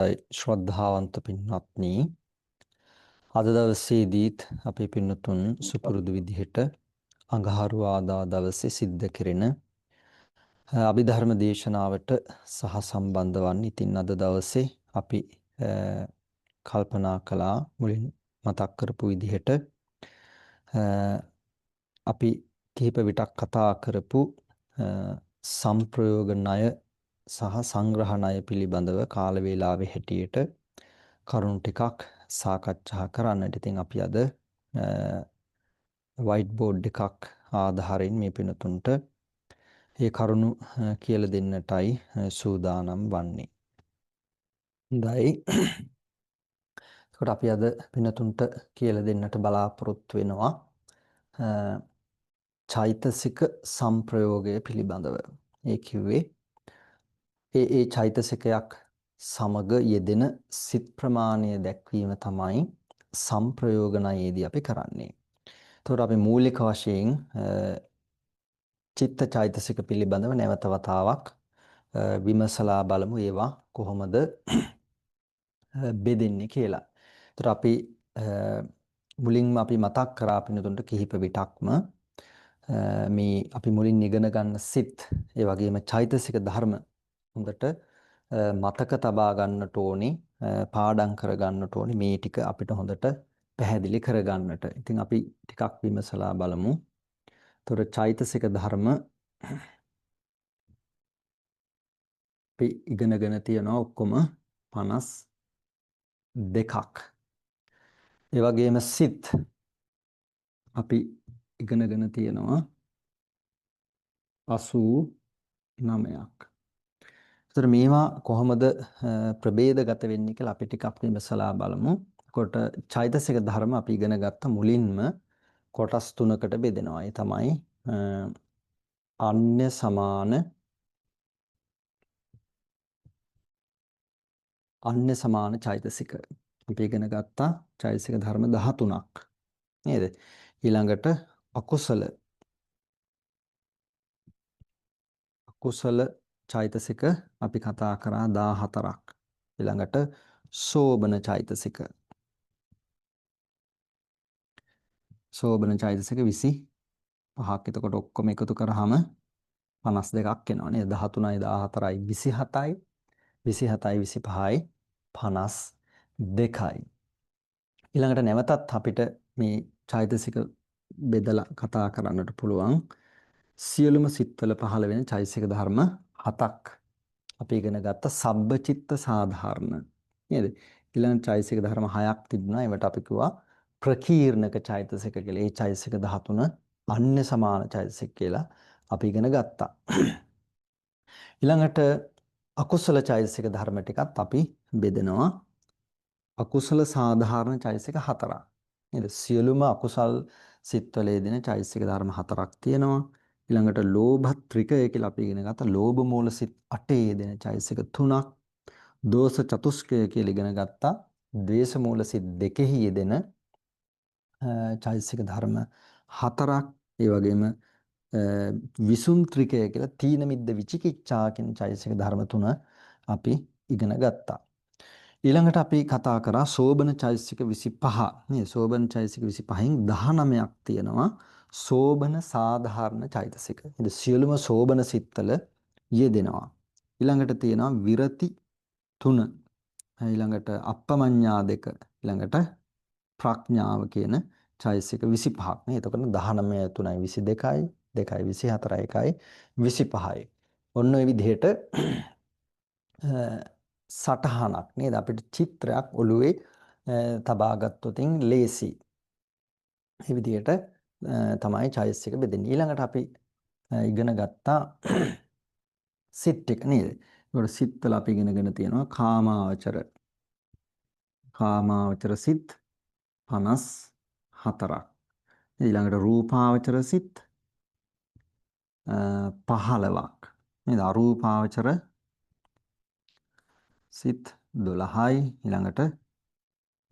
ශ්‍රද්ධාවන්ත පින්වත්නි, අද දවසේදීත් අපේ පින්නතුන් සුපුරුදු විදිහට අඟහරුවාදා දවසේ සිද්ධ කෙරෙන අභිධර්ම දේශනාවට සහ සම්බන්ධ වන්න. ඉතින් අද දවසේ අපි කල්පනා කළා මුලින් මතක් කරපු විදිහට අපි කිහිප විටක් කතා කරපු සම්ප්‍රයෝග ණය සහ සංග්‍රහ ණය පිළිබඳව කාල වේලාවේ හැටියට කරුණු ටිකක් සාකච්ඡා කරන්නට. ඉතින් අපි අද white board එකක් ආධාරයෙන් මේ පිනතුන්ට මේ කරුණු කියලා දෙන්නටයි සූදානම් වන්නේ. හොඳයි. එතකොට අපි අද පිනතුන්ට කියලා දෙන්නට බලාපොරොත්තු වෙනවා චෛතසික සංප්‍රයෝගය පිළිබඳව. ඒ කිව්වේ ඒ චෛතසිකයක් සමග යෙදෙන සිත් ප්‍රමාණය දැක්වීම තමයි සංප්‍රයෝගණයේදී අපි කරන්නේ. එතකොට අපි මූලික වශයෙන් චිත්ත චෛතසික පිළිබඳව නැවත වතාවක් විමසලා බලමු ඒවා කොහොමද බෙදෙන්නේ කියලා. එතකොට අපි මුලින්ම අපි මතක් කරා පිනතුන්ට කිහිප විටක්ම මේ අපි මුලින් ඉගෙන ගන්න සිත් ඒ වගේම චෛතසික ධර්ම හොඳට මතක තබා ගන්නට ඕනේ, පාඩම් කර ගන්නට ඕනේ. මේ ටික අපිට හොඳට පැහැදිලි කර ගන්නට. ඉතින් අපි ටිකක් විමසලා බලමු. ඒතර චෛතසික ධර්ම අපි ඉගෙනගෙන තියෙනවා ඔක්කොම 52ක්. ඒ වගේම සිත් අපි ඉගෙනගෙන තියෙනවා 89ක්. ඒතර මේවා කොහොමද ප්‍රභේදගත වෙන්නේ කියලා අපි ටිකක් විමසලා බලමු. කොට චෛතසික ධර්ම අපි ඉගෙන ගත්ත මුලින්ම කොටස් තුනකට බෙදෙනවා. ඒ තමයි අන්‍ය සමාන චෛතසික. අපි ඉගෙන ගත්තා චෛතසික ධර්ම 13ක්. නේද? ඊළඟට අකුසල චෛතසික අපි කතා කරා 14ක්. ඊළඟට සෝබන චෛතසික 25ක්. එතකොට ඔක්කොම එකතු කරාම 52ක් එනවා නේද? 13යි 14යි 27යි 27යි 25යි 52යි. ඊළඟට නැවතත් අපිට මේ චෛතසික බෙදලා කතා කරන්නට පුළුවන්. සියලුම සිත්වල පහළ වෙන චෛතසික ධර්ම 7ක්. අපි ඉගෙන ගත්ත සබ්බචිත්ත සාධාරණ නේද? ඊළඟ චෛතසික ධර්ම 6ක් තිබුණා. ඒවට අපි කිව්වා ප්‍රකීර්ණක චෛතසික කියලා. ඒ චෛතසික 13 අන්‍ය සමාන චෛතසික කියලා අපි ඉගෙන ගත්තා. ඊළඟට අකුසල චෛතසික ධර්ම ටිකත් අපි බෙදනවා. අකුසල සාධාරණ චෛතසික 4ක්. නේද? සියලුම අකුසල් සිත්වල යෙදෙන චෛතසික ධර්ම 4ක් තියෙනවා. ඊළඟට ලෝභ ත්‍රිකය කියලා අපි ඉගෙන ගත්තා. ලෝභ මූල සිත් 8 යෙදෙන චෛතසික 3ක්. දෝෂ චතුස්කය කියලා ඉගෙන ගත්තා. ද්වේෂ මූල සිත් 2 යෙදෙන චෛතසික ධර්ම 4ක්. ඒ වගේම විසුම් ත්‍රිකය කියලා තීන මිද්ද විචිකිච්ඡා කියන චෛතසික ධර්ම 3 අපි ඉගෙන ගත්තා. ඊළඟට අපි කතා කරා සෝබන චෛතසික 25 නේ. සෝබන චෛතසික 25න් 19ක් තියෙනවා සෝබන සාධාරණ චෛතසික. ඉතින් සියලුම සෝබන සිත්වල යෙදෙනවා. ඊළඟට තියෙනවා විරති 3. ඊළඟට අප්පමඤ්ඤා 2. ඊළඟට ප්‍රඥාව කියන චෛතසික 25ක් නේ. එතකොට 19 3යි 22යි 2යි 24යි 1යි 25යි. ඔන්න ඔය විදිහට සටහනක් නේද? අපිට චිත්‍රයක් ඔළුවේ තබා ගත්තොතින් ලේසි. මේ විදිහට තමයි චෛතසික බෙදෙන්නේ. ඊළඟට අපි ඉගෙන ගත්තා සිත් ටික නේද? ඒකට සිත්වල අපි ඉගෙනගෙන තියෙනවා කාමාවචර සිත් 54ක්. ඊළඟට රූපාවචර සිත් 15ක්. නේද? අරූපාවචර සිත් 12යි. ඊළඟට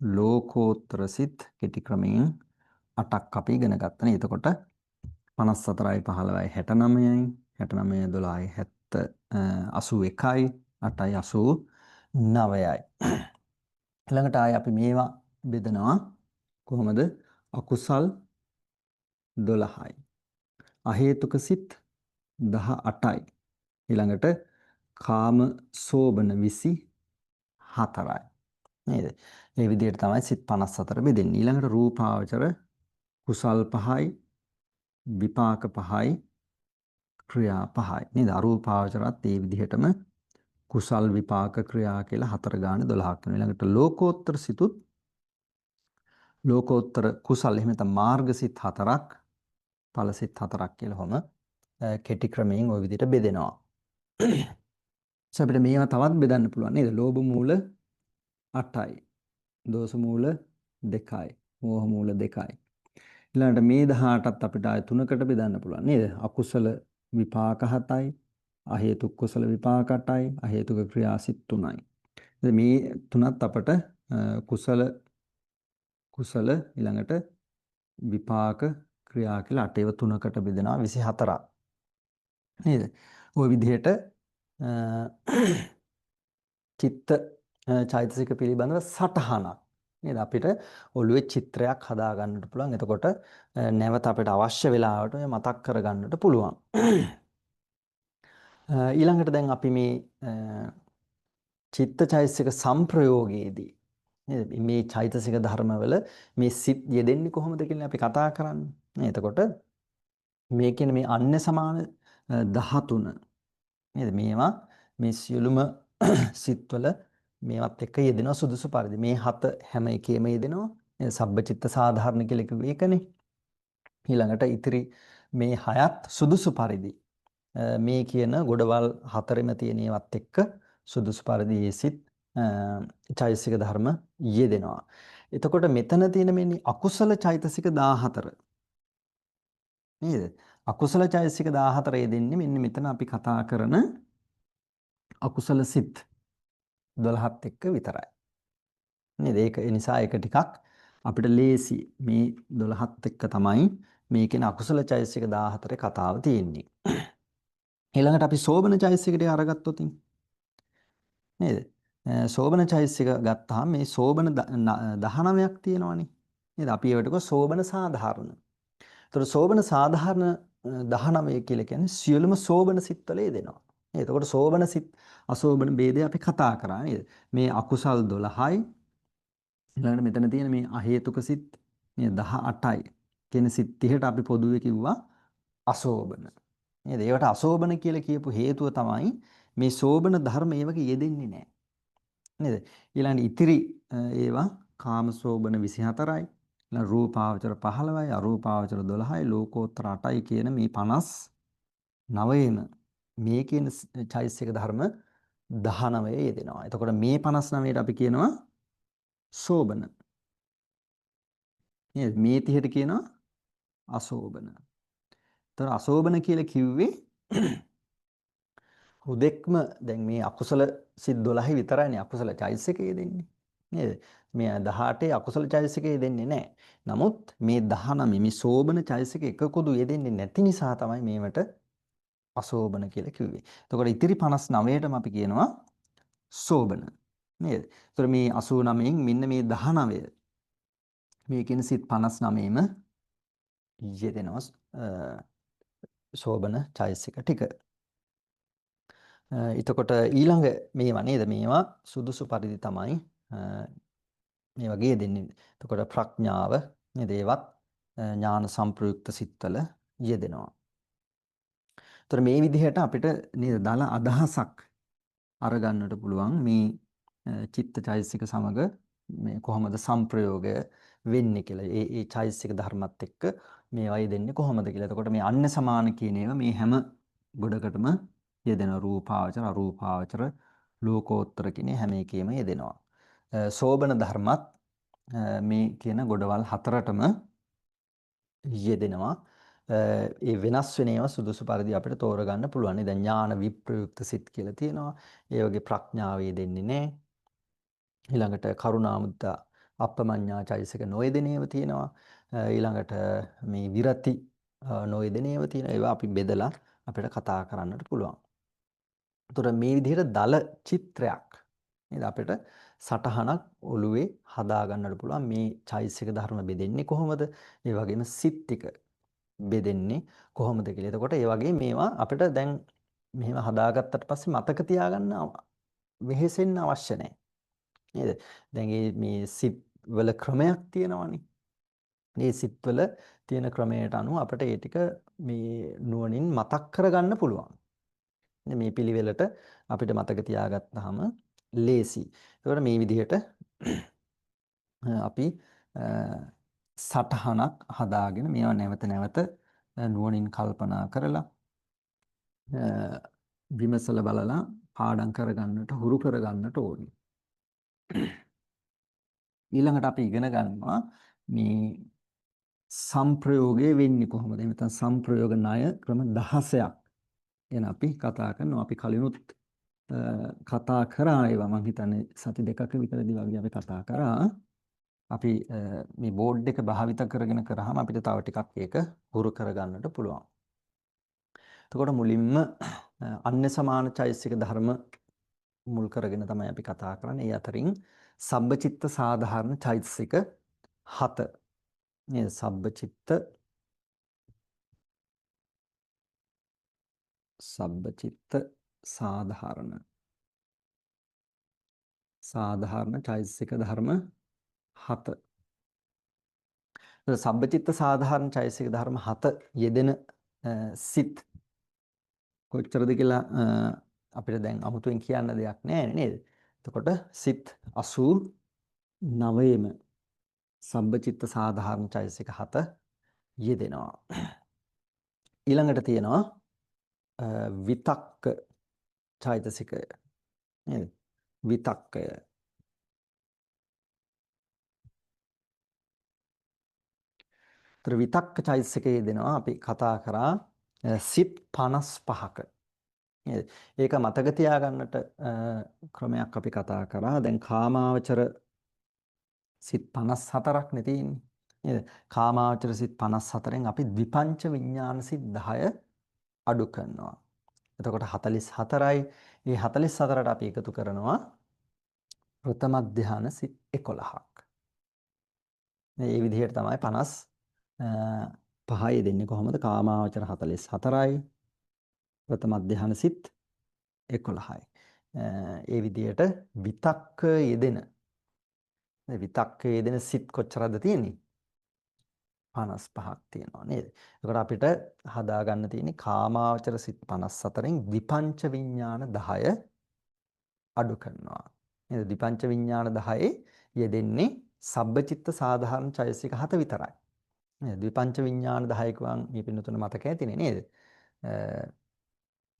ලෝකෝත්තර සිත් කෙටි ක්‍රමයෙන් 8ක් අපි ඉගෙන ගත්තා නේ. එතකොට 54යි 15යි 69යි 69 12යි 81යි 8යි 9යි. ඊළඟට ආයේ අපි මේවා බෙදනවා කොහොමද? අකුසල් 12යි. අහේතුක සිත් 18යි. ඊළඟට කාම සෝබන 24යි. නේද? මේ විදිහට තමයි සිත් 54 බෙදෙන්නේ. ඊළඟට රූපාවචර කුසල් 5යි, විපාක 5යි, ක්‍රියා 5යි. නේද? අරූපාවචරත් මේ විදිහටම කුසල් විපාක ක්‍රියා කියලා 4 ගානේ 12ක් වෙනවා. ඊළඟට ලෝකෝත්තර සිතුත් ලෝකෝත්තර කුසල් එහෙම නැත්නම් මාර්ගසිත 4ක්, ඵලසිත 4ක් කියලා හොම කෙටි ක්‍රමයෙන් ওই විදිහට බෙදෙනවා. අපිට මේවා තවත් බෙදන්න පුළුවන් නේද? ලෝභ මූල 8යි. දෝෂ මූල 2යි. මෝහ මූල 2යි. ඊළඟට මේ 18ත් අපිට ආය තුනකට බෙදන්න පුළුවන් නේද? අකුසල විපාක 7යි, අහේතුක කුසල විපාක 8යි, අහේතුක ක්‍රියා සිත් 3යි. මේ තුනත් අපට කුසල ඊළඟට විපාක ක්‍රියා කියලා 8 ඒවා තුනකට බෙදෙනවා 24ක්. නේද? ওই විදිහට චිත්ත චෛතසික පිළිබඳව සටහනක් නේද අපිට ඔළුවේ චිත්‍රයක් හදා ගන්නට පුළුවන්. එතකොට නැවත අපිට අවශ්‍ය වෙලාවට මතක් කර ගන්නට පුළුවන්. ඊළඟට දැන් අපි මේ චිත්ත චෛතසික සංප්‍රයෝගයේදී නේද මේ චෛතසික ධර්මවල මේ සිත් යෙදෙන්නේ කොහොමද කියලා අපි කතා කරන්නේ. නේද? එතකොට මේ කියන මේ අන්‍ය සමාන 13 නේද? මේවා මේ සියලුම සිත්වල මේවත් එක්ක යෙදෙනවා සුදුසු පරිදි. මේ 7 හැම එකේම යෙදෙනවා. නේද? සබ්බචිත්ත සාධාරණ කියලා කිව්වේ ඒකනේ. ඊළඟට ඉතිරි මේ 6ත් සුදුසු පරිදි මේ කියන ගොඩවල් 4ෙම තියෙන ඒවත් එක්ක සුදුසු පරිදි ඒ සිත් චෛතසික ධර්ම යෙදෙනවා. එතකොට මෙතන තියෙන මේ අකුසල චෛතසික 14 නේද? අකුසල චෛතසික 14 යෙදෙන්නේ මෙන්න මෙතන අපි කතා කරන අකුසල සිත් 12ත් එක්ක විතරයි. නේද? ඒක නිසා ඒක ටිකක් අපිට ලේසි. මේ 12ත් එක්ක තමයි මේ කියන අකුසල චෛතසික 14 කතාව තියෙන්නේ. ඊළඟට අපි සෝබන චෛතසිකය අරගත්තොත් නේද? සෝබන චෛතසික ගත්තාම මේ සෝබන 19ක් තියෙනවනේ. නේද? අපි ඒවට කිව්ව සෝබන සාධාරණ. ඒතර සෝබන සාධාරණ 19 කියලා කියන්නේ සියලුම සෝබන සිත්වල යෙදෙනවා. නේද? එතකොට සෝබන සිත් අසෝබන ભેදය අපි කතා කරා නේද? මේ අකුසල් 12යි ඊළඟට මෙතන තියෙන මේ අහේතුක සිත් නේද 18යි කියන සිත් 30ට අපි පොදුවේ කිව්වා අසෝබන. නේද? ඒවට අසෝබන කියලා කියපු හේතුව තමයි මේ සෝබන ධර්ම ඒවක යෙදෙන්නේ නැහැ. නේද? ඊළඟ ඉතිරි ඒවා කාමසෝබන 24යි, ඊළඟ රූපාවචර 15යි, අරූපාවචර 12යි, ලෝකෝත්තර 8යි කියන මේ 59ෙම මේ කියන චෛතසික ධර්ම 19 යෙදෙනවා. එතකොට මේ 59ට අපි කියනවා සෝබන. නේද? මේ 30ට කියනවා අසෝබන. එතකොට අසෝබන කියලා කිව්වේ හුදෙක්ම දැන් මේ අකුසල සිත් 12 විතරයිනේ අකුසල චෛතසිකයේ දෙන්නේ. නේද? මේ 18 අකුසල චෛතසිකයේ දෙන්නේ නැහැ. නමුත් මේ 19 මේ සෝබන චෛතසික එකකුදු යෙදෙන්නේ නැති නිසා තමයි මේවට අසෝබන කියලා කිව්වේ. එතකොට ඉතිරි 59ටම අපි කියනවා සෝබන. නේද? එතකොට මේ 89න් මෙන්න මේ 19 මේ කියන සිත් 59ෙම යෙදෙනවා සෝබන චෛතසික ටික. එතකොට ඊළඟ මේවා නේද? මේවා සුදුසු පරිදි තමයි මේ වගේ දෙන්නේ. එතකොට ප්‍රඥාව නේද? ඒවත් ඥාන සම්ප්‍රයුක්ත සිත්වල යෙදෙනවා. එතකොට මේ විදිහට අපිට නේද දල අදහසක් අරගන්නට පුළුවන් මේ චිත්තචෛතසික සමග මේ කොහොමද සංප්‍රයෝගය වෙන්නේ කියලා. ඒ චෛතසික ධර්මත් එක්ක මේවයි දෙන්නේ කොහොමද කියලා. එතකොට මේ අන්‍ය සමාන කියන ඒවා මේ හැම ගොඩකටම යෙදෙන රූපාවචර, අරූපාවචර, ලෝකෝත්තර කියන හැම එකෙම යෙදෙනවා. සෝබන ධර්මත් මේ කියන ගොඩවල් 4ටම යෙදෙනවා. ඒ වෙනස් වෙන ඒවා සුදුසු පරිදි අපිට තෝරගන්න පුළුවන්. දැන් ඥාන විප්‍රයුක්ත සිත් කියලා තියෙනවා. ඒ වගේ ප්‍රඥාවේ දෙන්නේ නැහැ. ඊළඟට කරුණා මුද්දා අප්පමඤ්ඤා චෛතසික නොයෙදෙන ඒවා තියෙනවා. ඊළඟට මේ විරති නොයෙදෙන ඒවා තියෙනවා. ඒවා අපි බෙදලා අපිට කතා කරන්නට පුළුවන්. ඒතර මේ විදිහට දල චිත්‍රයක් නේද? අපිට සටහනක් ඔළුවේ හදා ගන්නට පුළුවන් මේ චෛතසික ධර්ම බෙදෙන්නේ කොහොමද? ඒ වගේම සිත් ටික බෙදෙන්නේ කොහොමද කියලා. එතකොට ඒ වගේ මේවා අපිට දැන් මෙහෙම හදාගත්තට පස්සේ මතක තියාගන්න වෙහෙසෙන්න අවශ්‍ය නැහැ. නේද? දැන් මේ සිත් වල ක්‍රමයක් තියෙනවනේ. මේ සිත්වල තියෙන ක්‍රමයට අනුව අපිට ඒ ටික මේ නුවණින් මතක් කරගන්න පුළුවන්. මේ පිළිවෙලට අපිට මතක තියාගත්තාම ලේසි. ඒකට මේ විදිහට අපි සටහනක් හදාගෙන මේවා නැවත නැවත නුවණින් කල්පනා කරලා විමසලා බලලා පාඩම් කරගන්නට හුරු කරගන්නට ඕනේ. ඊළඟට අපි ඉගෙන ගන්නවා මේ සංප්‍රයෝගය වෙන්නේ කොහොමද? එහෙම නැත්නම් සංප්‍රයෝග ණය ක්‍රම 16ක් ගැන අපි කතා කරනවා. අපි කලිනුත් කතා කරා ඒවා මම හිතන්නේ සති දෙකක විතරදී වගේ අපි කතා කරා. අපි මේ බෝඩ් එක භාවිත කරගෙන කරාම අපිට තව ටිකක් ඒක හුරු කරගන්නට පුළුවන්. එතකොට මුලින්ම අන්‍ය සමාන චෛතසික ධර්ම මුල් කරගෙන තමයි අපි කතා කරන්නේ. ඒ අතරින් සබ්බචිත්ත සාධාරණ චෛතසික 7 නේද? සබ්බචිත්ත සාධාරණ චෛතසික ධර්ම 7. සබ්බචිත්ත සාධාරණ චෛතසික ධර්ම 7 යෙදෙන සිත් කොච්චරද කියලා අපිට දැන් අමුතුවෙන් කියන්න දෙයක් නැහැ නේද? එතකොට සිත් 89ෙම සබ්බචිත්ත සාධාරණ චෛතසික 7 යෙදෙනවා. ඊළඟට තියෙනවා විතක්ක චෛතසිකය නේද? විතක්කය. ඒතර විතක්ක චෛතසිකය යෙදෙනවා අපි කතා කරා සිත් 55ක. නේද? ඒක මතක තියාගන්නට ක්‍රමයක් අපි කතා කරා. දැන් කාමාවචර සිත් 54ක් නේ තියෙන්නේ. නේද? කාමාවචර සිත් 54න් අපි ද්විපංච විඥාන සිත් 10 අඩු කරනවා. එතකොට 44යි. මේ 44ට අපි එකතු කරනවා ප්‍රථම ධානය සිත් 11ක්. මේ විදිහට තමයි 55යි දෙන්නේ කොහොමද? කාමාවචර 44යි. ප්‍රථම ධානය සිත් 11යි. ඒ විදිහට විතක්ක යෙදෙන සිත් කොච්චරද තියෙන්නේ? 55ක් තියෙනවා නේද? එතකොට අපිට හදා ගන්න තියෙන්නේ කාමාවචර සිත් 54න් විපංච විඥාන 10 අඩු කරනවා. නේද? විපංච විඥාන 10 යෙදෙන්නේ සබ්බචිත්ත සාධාරණ චෛතසික 7 විතරයි. නේද? විපංච විඥාන 10 කවන් මේ පින්නතුන මතක ඇතිනේ නේද?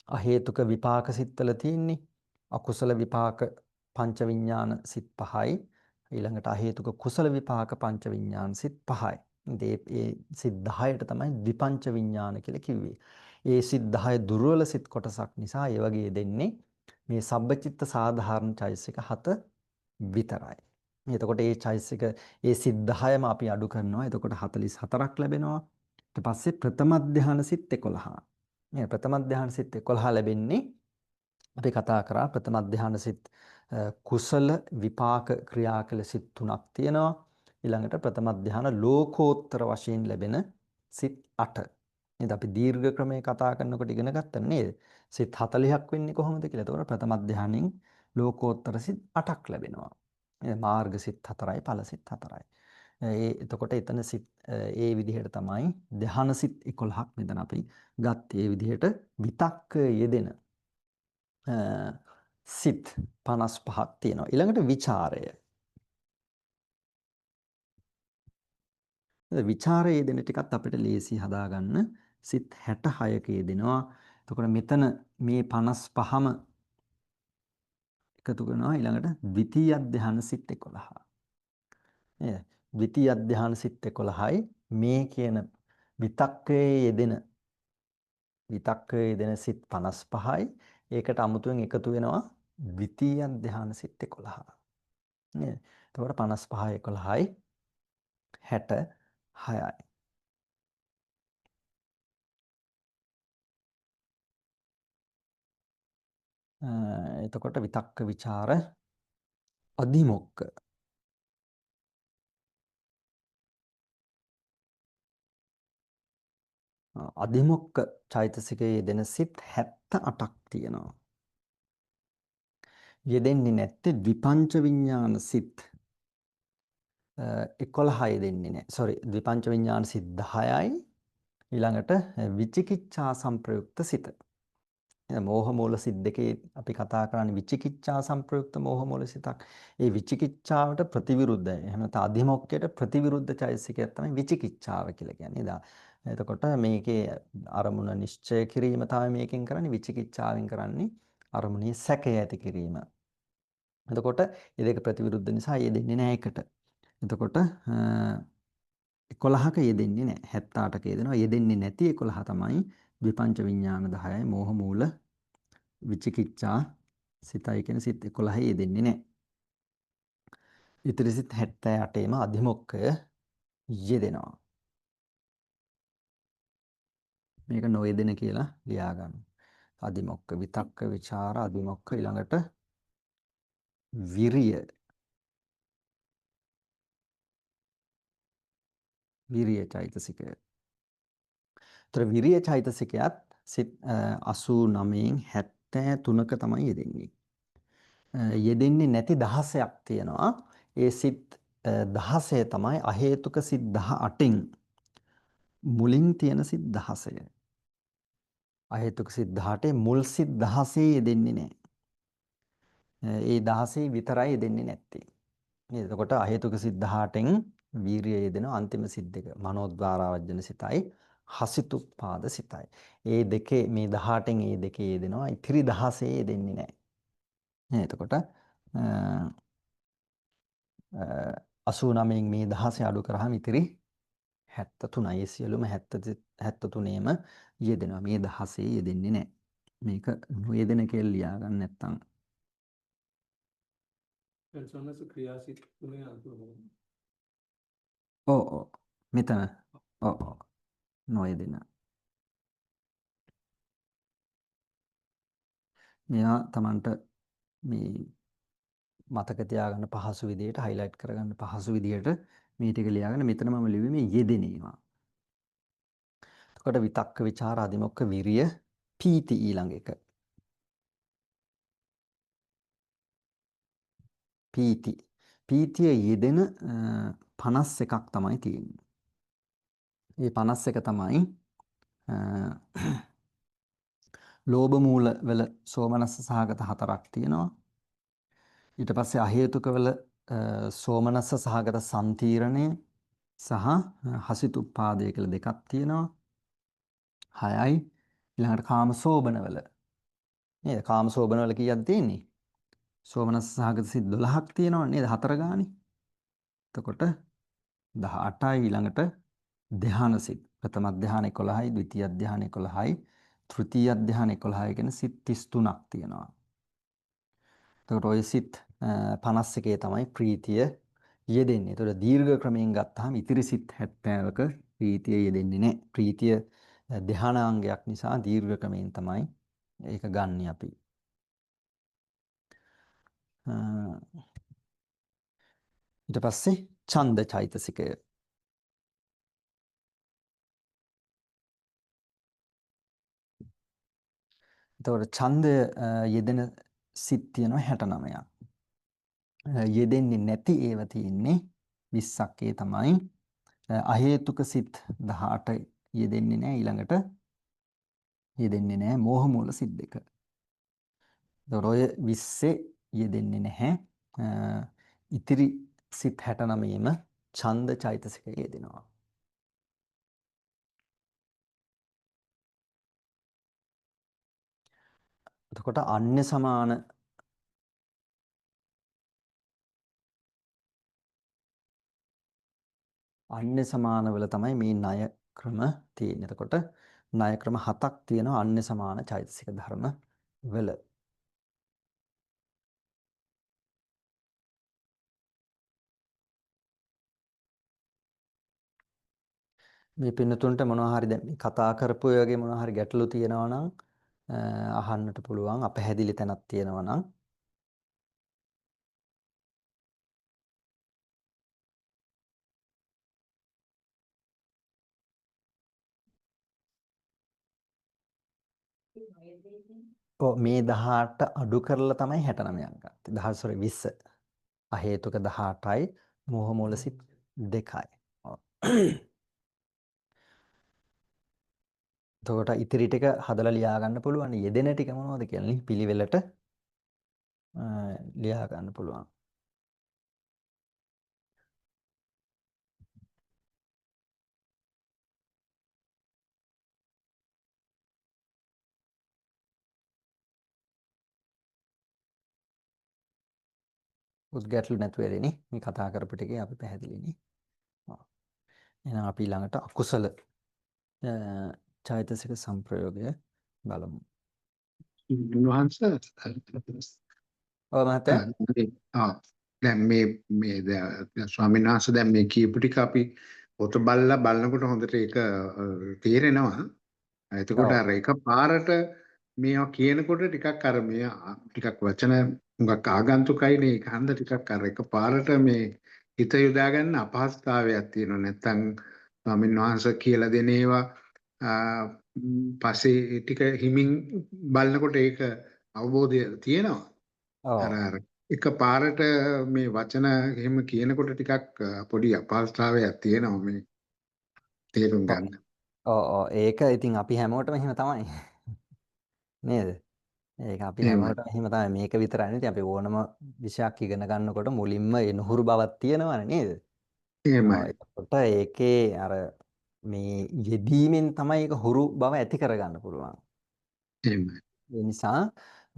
අහේතුක විපාක සිත්වල තියෙන්නේ අකුසල විපාක පංච විඥාන සිත් 5යි. ඊළඟට අහේතුක කුසල විපාක පංච විඥාන සිත් 5යි. ඒ සිත් 10ට තමයි ද්විපංච විඥාන කියලා කිව්වේ. ඒ සිත් 10 දුර්වල සිත් කොටසක් නිසා ඒ වගේ දෙන්නේ මේ සබ්බචිත්ත සාධාරණ චෛතසික 7 විතරයි. එතකොට ඒ චෛතසික ඒ සිත් 10ම අපි අඩු කරනවා. එතකොට 44ක් ලැබෙනවා. ඊට පස්සේ ප්‍රථම ධානය සිත් 11. මේ ප්‍රථම ධානය සිත් 11 ලැබෙන්නේ අපි කතා කරා ප්‍රථම ධානය සිත් කුසල විපාක ක්‍රියා කළ සිත් 3ක් තියෙනවා. ඊළඟට ප්‍රථම ධාන ලෝකෝත්තර වශයෙන් ලැබෙන සිත් 8. නේද? අපි දීර්ඝ ක්‍රමයේ කතා කරනකොට ඉගෙන ගත්තා නේද? සිත් 40ක් වෙන්නේ කොහොමද කියලා. එතකොට ප්‍රථම ධානයෙන් ලෝකෝත්තර සිත් 8ක් ලැබෙනවා. නේද? මාර්ග සිත් 4යි ඵල සිත් 4යි. එතකොට එතන සිත් ඒ විදිහට තමයි ධාන සිත් 11ක් මෙතන අපි ගත්තේ. ඒ විදිහට විතක්ක යෙදෙන සිත් 55ක් තියෙනවා. ඊළඟට ਵਿਚාරය. විචාරයේ යෙදෙන ටිකත් අපිට ලේසි හදාගන්න සිත් 66ක යෙදෙනවා. එතකොට මෙතන මේ 55ම එකතු කරනවා ඊළඟට ද්විතීය ධාන සිත් 11. නේද? ද්විතීය ධාන සිත් 11යි මේ කියන විතක්කයේ යෙදෙන සිත් 55යි. ඒකට අමුතුවෙන් එකතු වෙනවා ද්විතීය ධාන සිත් 11. නේද? එතකොට 55 11යි 66යි. එතකොට විතක්ක ਵਿਚාර අධිමොක්ක. අධිමොක්ක චෛතසිකයේ යෙදෙන සිත් 78ක් තියෙනවා. යෙදෙන්නේ නැත්තේ ද්විපංච විඥාන සිත් 11 යෙදෙන්නේ නැහැ. sorry ද්විපංච විඥාන සිත් 10යි ඊළඟට විචිකිච්ඡා සංප්‍රයුක්ත සිත. මෝහ මූල සිත් දෙකේ අපි කතා කරන්නේ විචිකිච්ඡා සංප්‍රයුක්ත මෝහ මූල සිතක්. ඒ විචිකිච්ඡාවට ප්‍රතිවිරුද්ධයි. එහෙම නැත්නම් අධිමොක්කයට ප්‍රතිවිරුද්ධ චෛතසිකයක් තමයි විචිකිච්ඡාව කියලා කියන්නේ. එතකොට මේකේ අරමුණ නිශ්චය කිරීම තමයි මේකෙන් කරන්නේ. විචිකිච්ඡාවෙන් කරන්නේ අරමුණේ සැකය ඇති කිරීම. එතකොට මේ දෙක ප්‍රතිවිරුද්ධ නිසා යෙදෙන්නේ නැහැ එකට. එතකොට 11ක යෙදෙන්නේ නැහැ. 78ක යෙදෙනවා. යෙදෙන්නේ නැති 11 තමයි විපංච විඥාන 10යි මෝහ මූල විචිකිච්ඡා සිතයි කියන සිත් 11 යෙදෙන්නේ නැහැ. ඉතිරි සිත් 78ෙම අධිමොක්ඛය යෙදෙනවා. මේක නොයෙදෙන කියලා ලියා ගන්න. අධිමොක්ඛ විතක්ක ਵਿਚාර අධිමොක්ඛ ඊළඟට විරිය විරිය චෛතසිකය. ඒතර විරිය චෛතසිකයත් සිත් 89න් 73ක තමයි යෙදෙන්නේ. යෙදෙන්නේ නැති 16ක් තියෙනවා. ඒ සිත් 16 තමයි අහේතුක සිත් 18න් මුලින් තියෙන සිත් 16. අහේතුක සිත් 18 මුල් සිත් 16 යෙදෙන්නේ නැහැ. ඒ 16 විතරයි යෙදෙන්නේ නැත්තේ. නේද? එතකොට අහේතුක සිත් 18න් වීරිය යෙදෙන අන්තිම සිත් දෙක මනෝද්වාරාවජන සිතයි හසිතුප්පාද සිතයි. ඒ දෙකේ මේ 18න් ඒ දෙකේ යෙදෙනවා. ඉතිරි 16 යෙදෙන්නේ නැහැ. නේද? එතකොට 89න් මේ 16 අඩු කරාම ඉතිරි 73යි. ඒ සියලුම 73ේම යෙදෙනවා. මේ 16 යෙදෙන්නේ නැහැ. මේක නොයෙදෙන කියලා ලියා ගන්න නැත්නම් සමස්ත ක්‍රියාසිත තුනේ අතුරු ඔව් මෙතන ඔව් නොයෙදෙන මෙයා Tamanට මේ මතක තියාගන්න පහසු විදිහට highlight කරගන්න පහසු විදිහට මේ ටික ලියාගෙන මෙතන මම ලිව්වේ මේ යෙදෙන ඒවා. එතකොට විතක්ක ਵਿਚාර අධිමොක්ඛ විරිය පීති ඊළඟ එක. පීති. පීතිය යෙදෙන 51ක් තමයි තියෙන්නේ. මේ 51 තමයි ලෝභ මූල වල සෝමනස්ස සහගත හතරක් තියෙනවා. ඊට පස්සේ අහේතුක වල සෝමනස්ස සහගත සම්තීරණය සහ හසිතුප්පාදය කියලා දෙකක් තියෙනවා. 6යි ඊළඟට කාමසෝබන වල නේද? කාමසෝබන වල කීයක්ද තියෙන්නේ? සෝමනස්ස සහගත සිත් 12ක් තියෙනවා නේද? හතර ගානේ. එතකොට 18යි ඊළඟට ධ්‍යාන සිත්. ප්‍රථම ධ්‍යාන 11යි, ද්විතීයි ධ්‍යාන 11යි, තෘතීයි ධ්‍යාන 11යි කියන සිත් 33ක් තියෙනවා. එතකොට ওই සිත් 51 තමයි ප්‍රීතිය යෙදෙන්නේ. එතකොට දීර්ඝ ක්‍රමයෙන් ගත්තාම ඉතිරි සිත් 70ක ප්‍රීතිය යෙදෙන්නේ නැහැ. ප්‍රීතිය ධ්‍යානාංගයක් නිසා දීර්ඝ ක්‍රමයෙන් තමයි ඒක ගන්න අපි. ඊට පස්සේ ඡන්ද චෛතසිකය. එතකොට ඡන්දය යෙදෙන සිත් තියෙනවා 69ක්. යෙදෙන්නේ නැති ඒවා තියෙන්නේ 20ක්. ඒ තමයි අහේතුක සිත් 18 යෙදෙන්නේ නැහැ. ඊළඟට යෙදෙන්නේ නැහැ මෝහ මූල සිත් දෙක. එතකොට ඔය 20 යෙදෙන්නේ නැහැ. ඉතිරි සිත් 69ෙම ඡන්ද චෛතසිකය යෙදෙනවා. එතකොට අන්‍ය සමාන අන්‍ය සමාන වල තමයි මේ ණය ක්‍රම තියෙන්නේ. එතකොට ණය ක්‍රම 7ක් තියෙනවා අන්‍ය සමාන චෛතසික ධර්ම වල. මේ පින්නතුන්ට මොනවා හරි දැන් මේ කතා කරපු ඔය වගේ මොනවා හරි ගැටලු තියෙනවා නම් අහන්නට පුළුවන් අපැහැදිලි තැනක් තියෙනවා නම් ඔව් මේ 18 අඩු කරලා තමයි 69ක් ගත්තේ. 20. අහේතුක 18යි මෝහ මූල සිත් 2යි. ඔව්. එතකොට ඉතිරි ටික හදලා ලියා ගන්න පුළුවන්. යෙදෙන ටික මොනවද කියලා නේ පිළිවෙලට ලියා ගන්න පුළුවන්. උද්ගැටලු නැතුව එරෙන්නේ. මේ කතා කරපු ටිකේ අපි පැහැදිලිනේ. ඔව්. එහෙනම් අපි ඊළඟට අකුසල චෛතසික සංප්‍රයෝගය බලමු. වහන්සේ ඔව් මහත්තයා. දැන් ස්වාමීන් වහන්සේ දැන් මේ කියපු ටික අපි පොත බලනකොට හොඳට ඒක තේරෙනවා. එතකොට අර එක පාරට මේවා කියනකොට ටිකක් අර මේ ටිකක් වචන හුඟක් ආගන්තුකයිනේ ඒක හන්ද ටිකක් අර එක පාරට මේ හිත යොදා ගන්න අපහසුතාවයක් තියෙනවා. නැත්තම් ස්වාමීන් වහන්සේ කියලා දෙන ඒවා පස්සේ ටික හිමින් බලනකොට ඒක අවබෝධය තියෙනවා. අර එක පාරට මේ වචන එහෙම කියනකොට ටිකක් පොඩි අපහසුතාවයක් තියෙනවා මේ තේරුම් ගන්න. ඒක ඉතින් අපි හැමෝටම එහෙම තමයි. නේද? ඒක අපි හැමෝටම එහෙම තමයි. මේක විතරයි නෙවෙයි අපි ඕනම විෂයක් ඉගෙන ගන්නකොට මුලින්ම ඒ නුහුරු බවක් තියෙනවනේ නේද? එතකොට ඒකේ අර මේ යෙදීමෙන් තමයි ඒක හුරු බව ඇති කරගන්න පුළුවන්. ඒ නිසා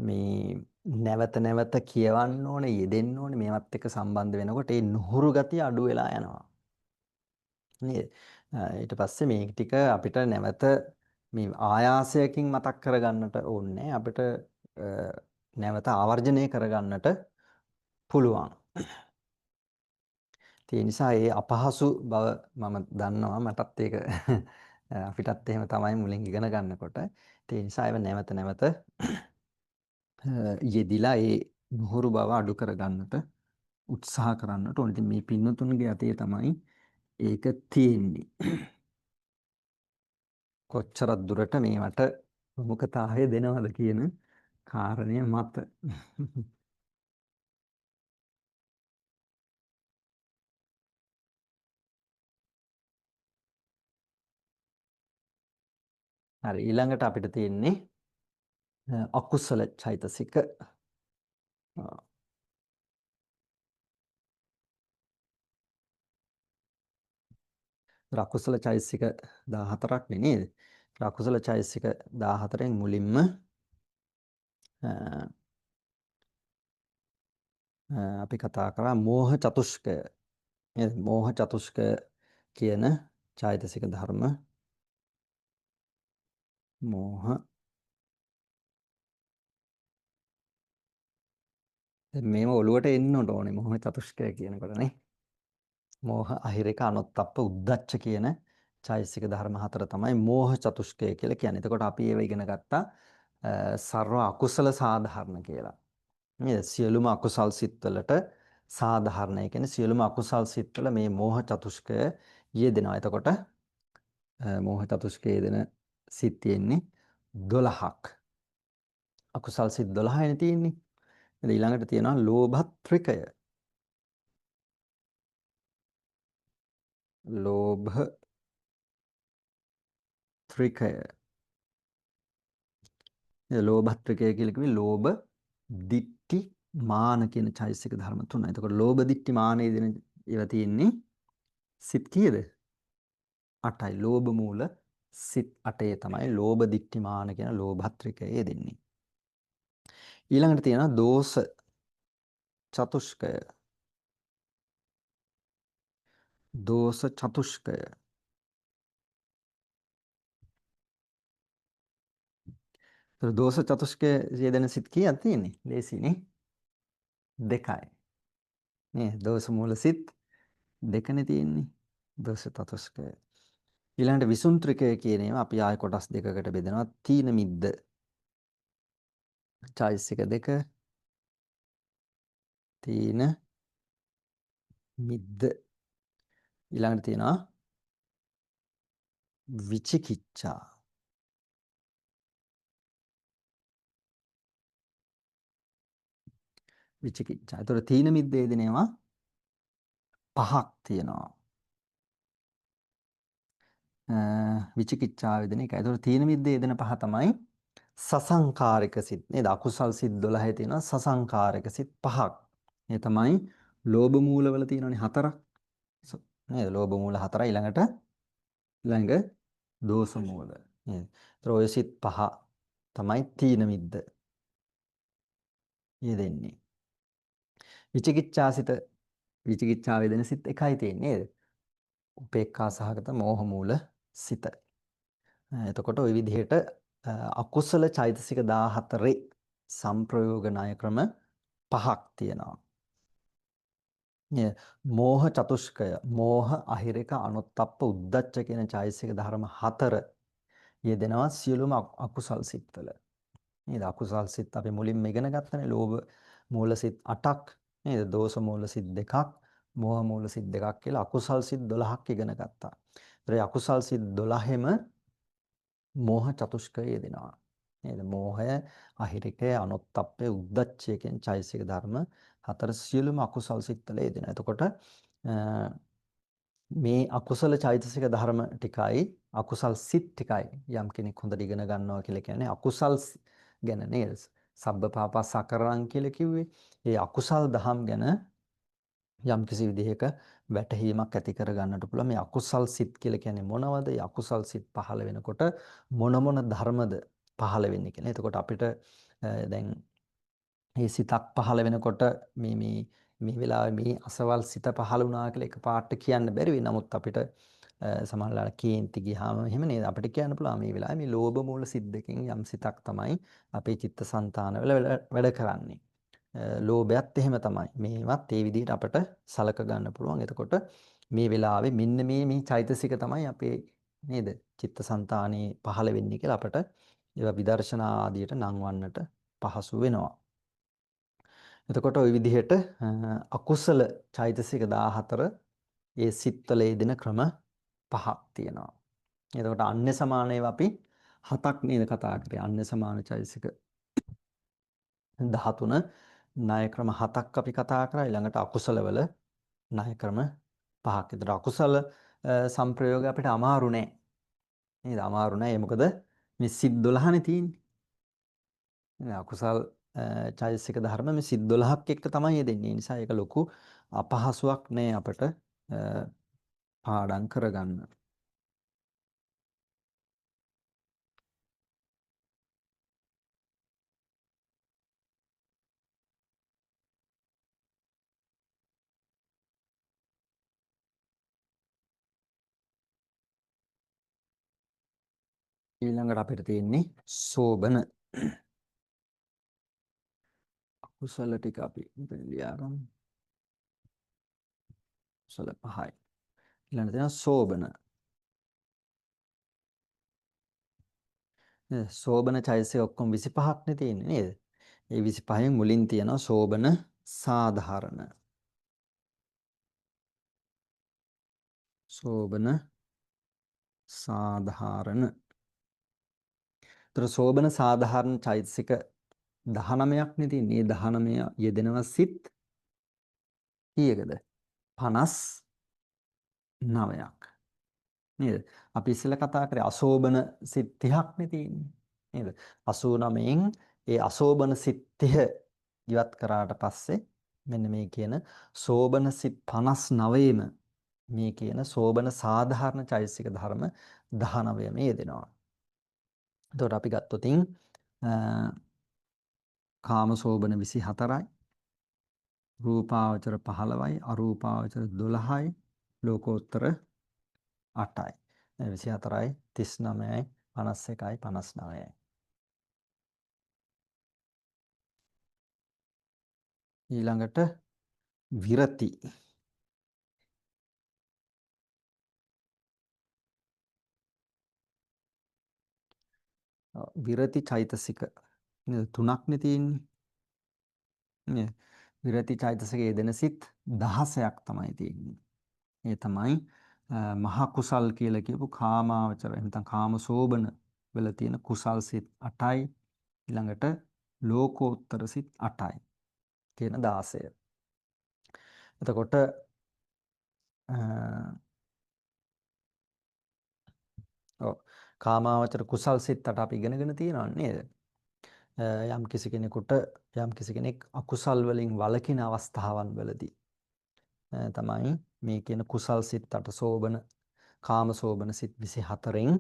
මේ නැවත නැවත කියවන්න ඕනේ, යෙදෙන්න ඕනේ මේවත් එක්ක සම්බන්ධ වෙනකොට ඒ නුහුරු ගතිය අඩු වෙලා යනවා. නේද? ඊට පස්සේ මේ ටික අපිට නැවත මේ ආයාසයකින් මතක් කරගන්නට ඕනේ. අපිට නැවත ආවර්ජනය කරගන්නට පුළුවන්. ඒ නිසා ඒ අපහසු බව මම දන්නවා. මටත් ඒක අපිටත් එහෙම තමයි මුලින් ඉගෙන ගන්නකොට. ඒ නිසා ඒව නැවත නැවත යෙදිලා ඒ නුහුරු බව අඩු කරගන්නට උත්සාහ කරන්නට ඕනේ. ඉතින් මේ පින්නතුන්ගේ අතේ තමයි ඒක තියෙන්නේ. කොච්චර දුරට මේවට ප්‍රමුඛතාවය දෙනවද කියන කාරණය මත. හරි ඊළඟට අපිට තියෙන්නේ අකුසල චෛතසික. අකුසල චෛතසික 14ක් නේද? අකුසල චෛතසික 14න් මුලින්ම අපි කතා කරා මෝහ චතුෂ්කය. නේද? මෝහ චතුෂ්කය කියන චෛතසික ධර්ම මෝහ මේව ඔළුවට එන්න ඕනේ මෝහ චතුෂ්කය කියනකොට නේ. මෝහ අහිරික අනොත්ප්ප උද්දච්ච කියන චෛතසික ධර්ම හතර තමයි මෝහ චතුෂ්කය කියලා කියන්නේ. එතකොට අපි ඒව ඉගෙන ගත්තා සර්ව අකුසල සාධාරණ කියලා. නේද? සියලුම අකුසල් සිත්වලට සාධාරණ. ඒ කියන්නේ සියලුම අකුසල් සිත්වල මේ මෝහ චතුෂ්කය යෙදෙනවා. එතකොට මෝහ චතුෂ්කයේ යෙදෙන සිත් තියෙන්නේ 12ක්. අකුසල් සිත් 12යිනේ තියෙන්නේ. ඊළඟට තියෙනවා ලෝභත්‍රිකය. ලෝභ ත්‍රිකය. ලෝභත්‍රිකය කියලා කිව්වේ ලෝභ, ditthi, මාන කියන චෛතසික ධර්ම තුනයි. එතකොට ලෝභ, ditthi, මාන කියන ඒවා තියෙන්නේ සිත් කීයද? 8යි. ලෝභ මූල සිත් 8 තමයි ලෝභ, ditthi, මාන කියන ලෝභත්‍රිකයේ දෙන්නේ. ඊළඟට තියෙනවා දෝෂ චතුෂ්කය. දෝෂ චතුෂ්කය. දෝෂ චතුෂ්කයේ යෙදෙන සිත් කීයක් තියෙන්නේ? ලේසිනේ. 2යි. නේ දෝෂ මූල සිත් 2නේ තියෙන්නේ. දෝෂ චතුෂ්කය. ඊළඟට විසුන්ත්‍රිකය කියන ඒවා අපි ආය කොටස් දෙකකට බෙදනවා. තීන මිද්ද චෛතසික 2 තීන මිද්ද ඊළඟට තියෙනවා විචිකිච්ඡා. විචිකිච්ඡා. ඒතර තීන මිද්දේ දෙනවා පහක් තියෙනවා. විචිකිච්ඡාවේ දෙන එක. ඒතර තීන මිද්දේ දෙන පහ තමයි සසංකාරික සිත් නේද? අකුසල් සිත් 12 තියෙනවා සසංකාරික සිත් පහක්. ඒ තමයි ලෝභ මූලවල තියෙනවානේ හතරක්. නේද? ලෝභ මූල හතරයි ඊළඟ දෝෂ මූල. නේද? ඒතර ඔය සිත් පහ තමයි තීන මිද්ද. යෙදෙන්නේ. විචිකිච්ඡාසිත විචිකිච්ඡාවේ දෙන සිත් එකයි තියෙන්නේ නේද? උපේක්ඛා සහගත මෝහ මූල සිත. එතකොට ওই විදිහට අකුසල චෛතසික 14 සංප්‍රයෝග ණය ක්‍රම පහක් තියෙනවා. මෝහ චතුෂ්කය, මෝහ අහිරික අනුත්තප්ප උද්දච්ච කියන චෛතසික ධර්ම 4 යෙදෙනවා සියලුම අකුසල් සිත්වල. නේද? අකුසල් සිත් අපි මුලින්ම ඉගෙන ගත්තනේ. ලෝභ මූල සිත් 8ක් නේද? දෝෂ මූල සිත් 2ක්, මෝහ මූල සිත් 2ක් කියලා අකුසල් සිත් 12ක් ඉගෙන ගත්තා. ඒතර අකුසල් සිත් 12ෙම මෝහ චතුෂ්කය යෙදෙනවා. නේද? මෝහය, අහිරිකය, අනුත්තප්පය, උද්දච්චය කියන චෛතසික ධර්ම 4 සියලුම අකුසල් සිත්වල යෙදෙනවා. එතකොට මේ අකුසල චෛතසික ධර්ම ටිකයි අකුසල් සිත් ටිකයි යම් කෙනෙක් හොඳට ඉගෙන ගන්නවා කියලා කියන්නේ අකුසල් ගැන නේද? සබ්බපාපස් අකරණං කියලා කිව්වේ. ඒ අකුසල් දහම් ගැන යම් කිසි විදිහක වැටහීමක් ඇති කර ගන්නට පුළුවන්. මේ අකුසල් සිත් කියලා කියන්නේ මොනවද? ඒ අකුසල් සිත් පහළ වෙනකොට මොන ධර්මද පහළ වෙන්නේ කියලා. එතකොට අපිට දැන් මේ සිතක් පහළ වෙනකොට මේ වෙලාවේ මේ අසවල් සිත පහළ වුණා කියලා එකපාරට කියන්න බැරි වෙයි. නමුත් අපිට සමහරවිට කේන්ති ගියාම එහෙම නේද අපිට කියන්න පුළුවන් මේ වෙලාවේ මේ ලෝභ මූල සිත් දෙකෙන් යම් සිතක් තමයි අපේ චිත්තසංතානවල වැඩ කරන්නේ. ලෝභයත් එහෙම තමයි. මේවත් ඒ විදිහට අපිට සලක ගන්න පුළුවන්. එතකොට මේ වෙලාවේ මෙන්න මේ චෛතසික තමයි අපේ නේද චිත්තසංතානේ පහළ වෙන්නේ කියලා අපිට ඒවා විදර්ශනා ආදියට නංවන්නට පහසු වෙනවා. එතකොට ওই විදිහට අකුසල චෛතසික 14 ඒ සිත්වල යෙදෙන ක්‍රම පහක් තියෙනවා. එතකොට අන්‍ය සමාන ඒවා අපි හතක් නේද කතා කරේ. අන්‍ය සමාන චෛතසික 13 ණය ක්‍රම හතක් අපි කතා කරා. ඊළඟට අකුසල වල ණය ක්‍රම පහක්. ඒතර අකුසල සංප්‍රයෝගය අපිට අමාරු නෑ. නේද? අමාරු නෑ. මොකද මේ සිත් 12නේ තියෙන්නේ. අකුසල් චෛතසික ධර්ම මේ සිත් 12ක් එක්ක තමයි දෙන්නේ. ඒ නිසා ඒක ලොකු අපහසුයක් නෑ අපට පාඩම් කරගන්න. ඊළඟට අපිට තියෙන්නේ සෝබන. අකුසල ටික අපි මෙතන ලියා ගමු. කුසල 5යි. ඊළඟට තියෙනවා සෝබන. නේද? සෝබන චෛතසික ඔක්කොම 25ක් නේ තියෙන්නේ නේද? ඒ 25න් මුලින් තියෙනවා සෝබන සාධාරණ. සෝබන සාධාරණ. ඒතර සෝබන සාධාරණ චෛතසික 19ක් නේ තියෙන්නේ. මේ 19 යෙදෙනවා සිත් කීයකද? 59ක්. නේද? අපි ඉස්සෙල්ලා කතා කරේ අසෝබන සිත් 30ක් නේ තියෙන්නේ. නේද? 89න් ඒ අසෝබන සිත් 30 ඉවත් කරාට පස්සේ මෙන්න මේ කියන සෝබන සිත් 59ෙම මේ කියන සෝබන සාධාරණ චෛතසික ධර්ම 19ම යෙදෙනවා. එතකොට අපි ගත්තොතින් කාම සෝබන 24යි, රූපාවචර 15යි, අරූපාවචර 12යි, ලෝකෝත්තර 8යි. 24යි, 39යි, 51යි, 59යි. ඊළඟට විරති. විරති චෛතසික නේද? 3ක් නේ තියෙන්නේ. නේද? විරති චෛතසිකයේ දෙන සිත් 16ක් තමයි තියෙන්නේ. ඒ තමයි මහා කුසල් කියලා කියපු කාමාවචර එහෙනම් කාම සෝබන වල තියෙන කුසල් සිත් 8යි. ඊළඟට ලෝකෝත්තර සිත් 8යි. කියන 16. එතකොට ඔව් කාමාවචර කුසල් සිත් 8 අපි ඉගෙනගෙන තියෙනවා නේද? යම් කිසි කෙනෙකුට යම් කිසි කෙනෙක් අකුසල් වලින් වළකින අවස්ථාවන් වලදී තමයි මේ කියන කුසල් සිත් 8 සෝබන කාම සෝබන සිත් 24න්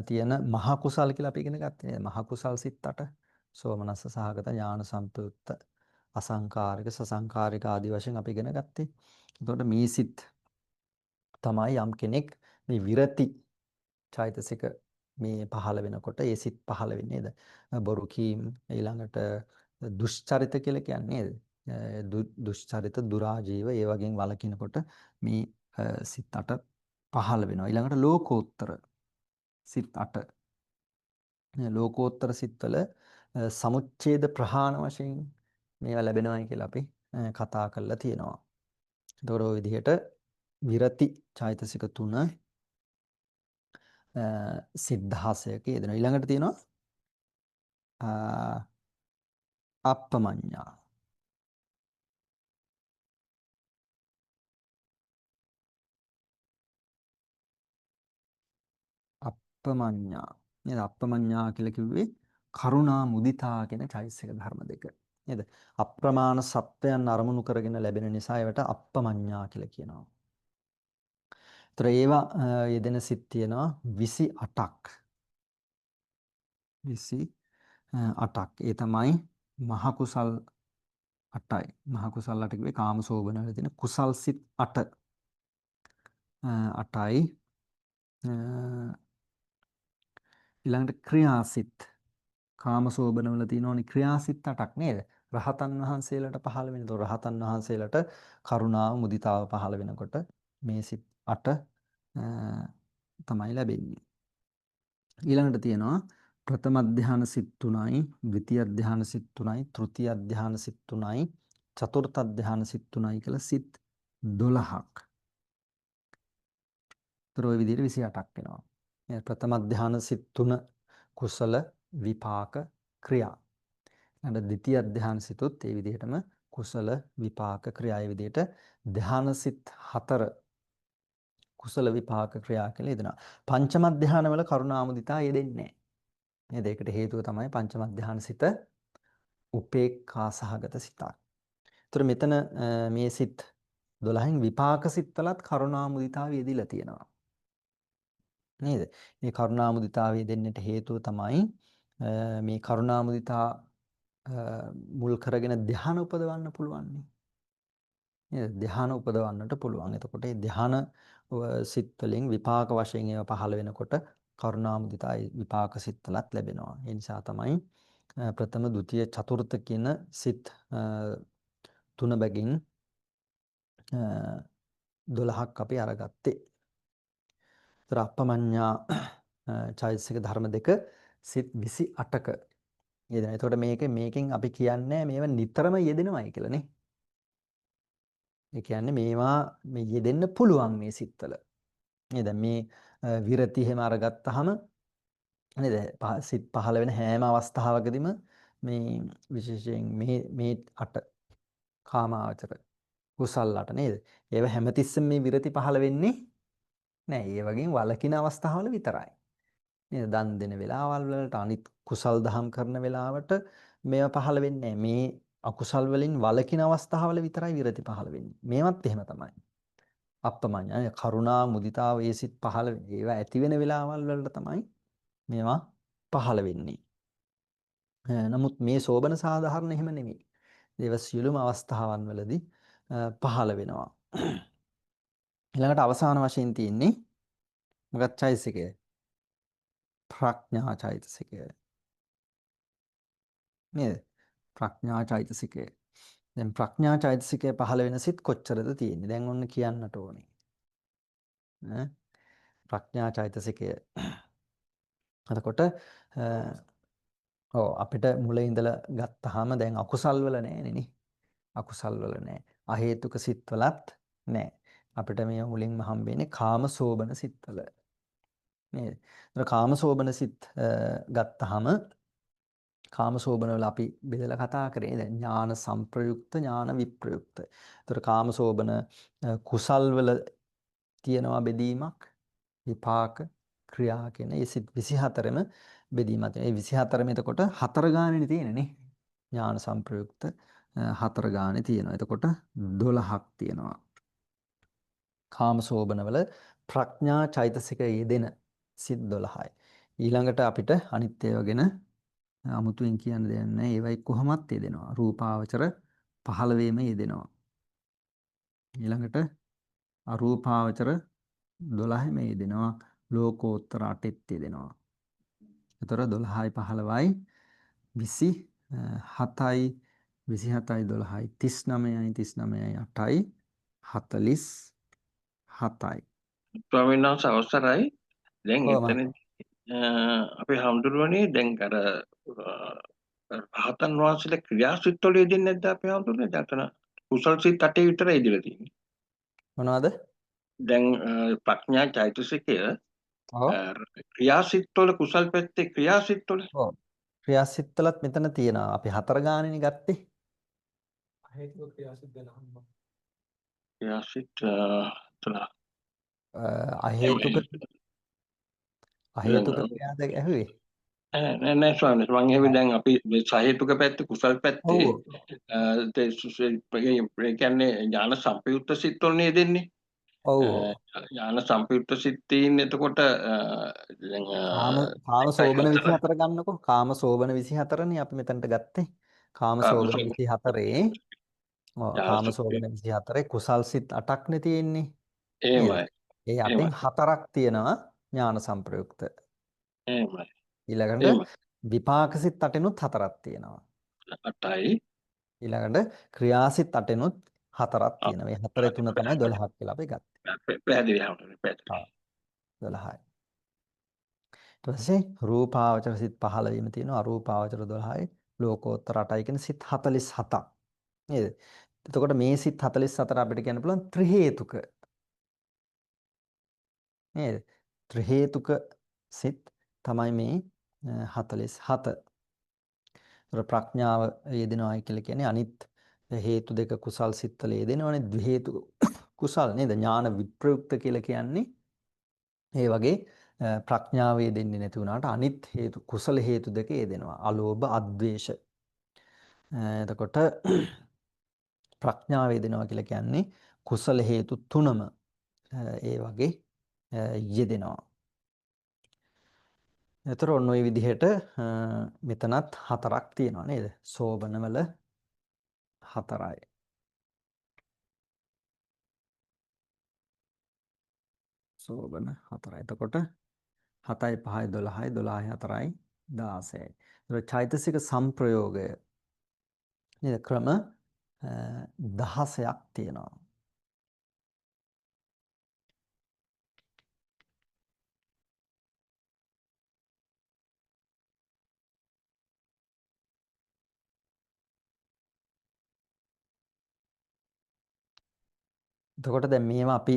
තියෙන මහා කුසල් කියලා අපි ඉගෙන ගත්තේ නේද? මහා කුසල් සිත් 8 සෝමනස්ස සහගත ඥාන සම්ප්‍රයුක්ත අසංකාරික සසංකාරික ආදී වශයෙන් අපි ඉගෙන ගත්තේ. එතකොට මේ සිත් තමයි යම් කෙනෙක් මේ විරති චෛතසික මේ පහළ වෙනකොට ඒ සිත් පහළ වෙන්නේ නේද? බොරු කීම් ඊළඟට දුෂ්චරිත කියලා කියන්නේ නේද? දුෂ්චරිත දුරාජීව ඒ වගේන් වළකිනකොට මේ සිත් 8 පහළ වෙනවා. ඊළඟට ලෝකෝත්තර සිත් 8 ලෝකෝත්තර සිත්වල සමුච්ඡේද ප්‍රහාණ වශයෙන් මේවා ලැබෙනවායි කියලා අපි කතා කරලා තියෙනවා. එතකොට ওই විදිහට විරති චෛතසික 3 සිත් 16ක යෙදෙනවා. ඊළඟට තියෙනවා අප්පමඤ්ඤා. අප්පමඤ්ඤා. නේද? අප්පමඤ්ඤා කියලා කිව්වේ කරුණා මුදිතා කියන චෛතසික ධර්ම දෙක. නේද? අප්‍රමාණ සත්වයන් අරමුණු කරගෙන ලැබෙන නිසා ඒවට අප්පමඤ්ඤා කියලා කියනවා. ඒතර ඒවා යෙදෙන සිත් තියෙනවා 28ක්. 28ක්. ඒ තමයි මහ කුසල් 8යි. මහ කුසල් 8 කිව්වේ කාමසෝබන වල තියෙන කුසල් සිත් 8. 8යි. ඊළඟට ක්‍රියාසිත කාමසෝබන වල තියෙනෝනි ක්‍රියාසිත 8ක් නේද? රහතන් වහන්සේලාට පහළ වෙන. ඒතකොට රහතන් වහන්සේලාට කරුණාව මුදිතාව පහළ වෙනකොට මේ සිත් 8 තමයි ලැබෙන්නේ. ඊළඟට තියෙනවා ප්‍රථම අධ්‍යාන සිත් 3යි, ද්විතීයි අධ්‍යාන සිත් 3යි, තෘතීයි අධ්‍යාන සිත් 3යි, චතුර්ථ අධ්‍යාන සිත් 3යි කියලා සිත් 12ක්. ඒතර ওই විදිහට 28ක් වෙනවා. මේ ප්‍රථම අධ්‍යාන සිත් 3 කුසල විපාක ක්‍රියා. ඊළඟ ද්විතීයි අධ්‍යාන සිතුත් ඒ විදිහටම කුසල විපාක ක්‍රියා. ඒ විදිහට ධ්‍යාන සිත් 4 කුසල විපාක ක්‍රියා කියලා යෙදෙනවා. පංචම ධ්‍යාන වල කරුණාමුදිතා යෙදෙන්නේ නැහැ. නේද? ඒකට හේතුව තමයි පංචම ධ්‍යාන සිත උපේක්ඛා සහගත සිතක්. ඒතර මෙතන මේ සිත් 12න් විපාක සිත්වලත් කරුණාමුදිතාව යෙදිලා තියෙනවා. නේද? මේ කරුණාමුදිතාව යෙදෙන්නට හේතුව තමයි මේ කරුණාමුදිතා මුල් කරගෙන ධ්‍යාන උපදවන්න පුළුවන්. නේද? ධ්‍යාන උපදවන්නට පුළුවන්. එතකොට මේ ධ්‍යාන සිත් වලින් විපාක වශයෙන් ඒවා පහළ වෙනකොට කරුණාමුදිතා විපාක සිත්වලත් ලැබෙනවා. ඒ නිසා තමයි ප්‍රථම, ဒုတိ ය, චතුර්ථ කියන සිත් 3 බැගින් 12ක් අපි අරගත්තේ. ඒතර අප්පමඤ්ඤා චෛතසික ධර්ම දෙක සිත් 28ක යෙදෙනවා. එතකොට මේකෙන් අපි කියන්නේ මේවා නිතරම යෙදෙනවයි කියලා නේ. ඒ කියන්නේ මේවා මේ යෙදෙන්න පුළුවන් මේ සිත්වල. නේද? මේ විරති හැම අරගත්තාම නේද? සිත් පහළ වෙන හැම අවස්ථාවකදීම මේ විශේෂයෙන් මේ 8 කාමාවචර කුසල් 8 නේද? ඒව හැමතිස්සෙම මේ විරති පහළ වෙන්නේ නැහැ. ඒ වගේම වලකින අවස්ථාවල විතරයි. නේද? දන් දෙන වෙලාවල් වලට අනිත් කුසල් දහම් කරන වෙලාවට මේවා පහළ වෙන්නේ නැහැ. මේ අකුසල් වලින් වලකින අවස්ථාවල විතරයි විරති පහළ වෙන්නේ. මේවත් එහෙම තමයි. අප්පමඤ්ඤා කරුණා මුදිතාව ඒ සිත් පහළ ඒවා ඇති වෙන වෙලාවල් වලට තමයි මේවා පහළ වෙන්නේ. නමුත් මේ සෝබන සාධාරණ එහෙම නෙමෙයි. ඒව සියලුම අවස්ථාවන් වලදී පහළ වෙනවා. ඊළඟට අවසාන වශයෙන් තියෙන්නේ මොකක්ද චෛතසිකය? ප්‍රඥා චෛතසිකය. නේද? ප්‍රඥා චෛතසිකය. දැන් ප්‍රඥා චෛතසිකය පහළ වෙන සිත් කොච්චරද තියෙන්නේ? දැන් ඔන්න කියන්නට ඕනේ. ඈ ප්‍රඥා චෛතසිකය. එතකොට අපිට මුලින් ඉඳලා ගත්තාම දැන් අකුසල් වල නෑනේ නේ. අකුසල් වල නෑ. අහේතුක සිත්වලත් නෑ. අපිට මේ මුලින්ම හම්බෙන්නේ කාමසෝබන සිත්වල. නේද? ඒතර කාමසෝබන සිත් ගත්තාම කාමසෝබන වල අපි බෙදලා කතා කරේ දැන් ඥාන සංප්‍රයුක්ත ඥාන විප්‍රයුක්ත. ඒතර කාමසෝබන කුසල් වල තියෙනවා බෙදීමක් විපාක ක්‍රියා කියන ඒ 24ම බෙදීමක් තියෙනවා. ඒ 24ම එතකොට හතර ගානේ තියෙන්නේ නේ. ඥාන සංප්‍රයුක්ත හතර ගානේ තියෙනවා. එතකොට 12ක් තියෙනවා. කාමසෝබන වල ප්‍රඥා චෛතසික යෙදෙන සිත් 12යි. ඊළඟට අපිට අනිත් ඒවා ගැන අමුතුවෙන් කියන්න දෙයක් නැහැ. ඒවයි කොහොමත් යෙදෙනවා. රූපාවචර 15ෙම යෙදෙනවා. ඊළඟට අරූපාවචර 12ෙම යෙදෙනවා. ලෝකෝත්තර 8ෙත් යෙදෙනවා. ඒතර 12යි 15යි 27යි 27යි 12යි 39යි 39යි 8යි 47යි. ස්වාමීන් වහන්සේ අවසරයි. දැන් කොහොමද? එතන අපේ හඳුරුවනේ දැන් අර රහතන් වහන්සේලා ක්‍රියාසිට වල යෙදෙන්නේ නැද්ද අපේ හඳුරුවනේ? දැන් කුසල් සිත් 8 විතරයි ඉදලා තියෙන්නේ. මොනවද? දැන් ප්‍රඥා චෛතසිකය ඔව්. ක්‍රියාසිට වල කුසල් පැත්තේ ක්‍රියාසිට වල ඔව්. ක්‍රියාසිටලත් මෙතන තියෙනවා. අපි හතර ගානෙනේ ගත්තේ. හේතුක ක්‍රියාසිත ගැන අහන්න. ක්‍රියාසිට අහේතුක ක්‍රියාද ඇහුවේ? නෑ ස්වාමීන් වහන්සේ මම එහෙම දැන් අපි මේ සහේතුක පැත්ත කුසල් පැත්තේ ඔව්. ඒ කියන්නේ ඥාන සංපයුක්ත සිත් වලනේ දෙන්නේ. ඔව්. ඥාන සංපයුක්ත සිත් තියෙන්නේ එතකොට දැන් කාම සෝබන 24 ගන්නකො. කාම සෝබන 24නේ අපි මෙතනට ගත්තේ. කාම සෝබන 24 කාම සෝබන 24 කුසල් සිත් 8ක්නේ තියෙන්නේ. එහෙමයි. ඒ අටෙන් හතරක් තියෙනවා ඥාන සංප්‍රයුක්ත. එහෙමයි. ඊළඟට විපාක සිත් 8ෙනුත් හතරක් තියෙනවා. 8යි. ඊළඟට ක්‍රියාසිත 8ෙනුත් හතරක් තියෙනවා. මේ හතරේ තුන තමයි 12ක් කියලා අපි ගත්තේ. පැහැදිලි හවුනේ පැහැදිලි. 12යි. ඊට පස්සේ රූපාවචර සිත් 15ම තියෙනවා. අරූපාවචර 12යි. ලෝකෝත්තර 8යි කියන සිත් 47ක්. නේද? එතකොට මේ සිත් 44 අපිට කියන්න පුළුවන් ත්‍රි හේතුක. නේද? ත්‍රි හේතුක සිත් තමයි මේ 47. ඒතර ප්‍රඥාව යෙදෙනවායි කියලා කියන්නේ අනිත් හේතු දෙක කුසල් සිත්වල යෙදෙනවනේ ද්වි හේතු කුසල් නේද? ඥාන විප්‍රයුක්ත කියලා කියන්නේ ඒ වගේ ප්‍රඥාව යෙදෙන්නේ නැති වුණාට අනිත් හේතු කුසල හේතු දෙක යෙදෙනවා. අලෝභ, අද්වේෂ. එතකොට ප්‍රඥාව යෙදෙනවා කියලා කියන්නේ කුසල හේතු තුනම ඒ වගේ යෙදෙනවා. එතකොට ඔන්න ඔය විදිහට මෙතනත් හතරක් තියෙනවා නේද? සෝබනවල හතරයි. සෝබන හතරයි. එතකොට 7යි 5යි 12යි 12යි 4යි 16යි. එතකොට චෛතසික සංප්‍රයෝගය නේද? ක්‍රම 16ක් තියෙනවා. එතකොට දැන් මේවා අපි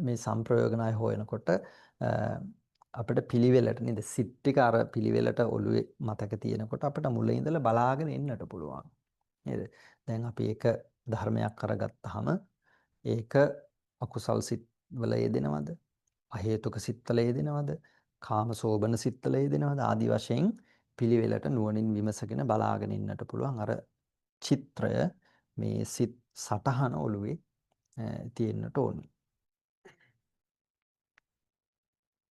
මේ සංප්‍රයෝගනයි හොයනකොට අපිට පිළිවෙලට නේද සිත් ටික අර පිළිවෙලට ඔළුවේ මතක තියෙනකොට අපිට මුලින් ඉඳලා බලාගෙන එන්නට පුළුවන් නේද? දැන් අපි එක ධර්මයක් අරගත්තාම ඒක අකුසල් සිත් වල යෙදෙනවද? අහේතුක සිත් වල යෙදෙනවද? කාම සෝබන සිත් වල යෙදෙනවද? ආදි වශයෙන් පිළිවෙලට නුවණින් විමසගෙන බලාගෙන ඉන්නට පුළුවන්. අර චිත්‍රය මේ සිත් සටහන ඔළුවේ තියෙන්නට ඕනේ.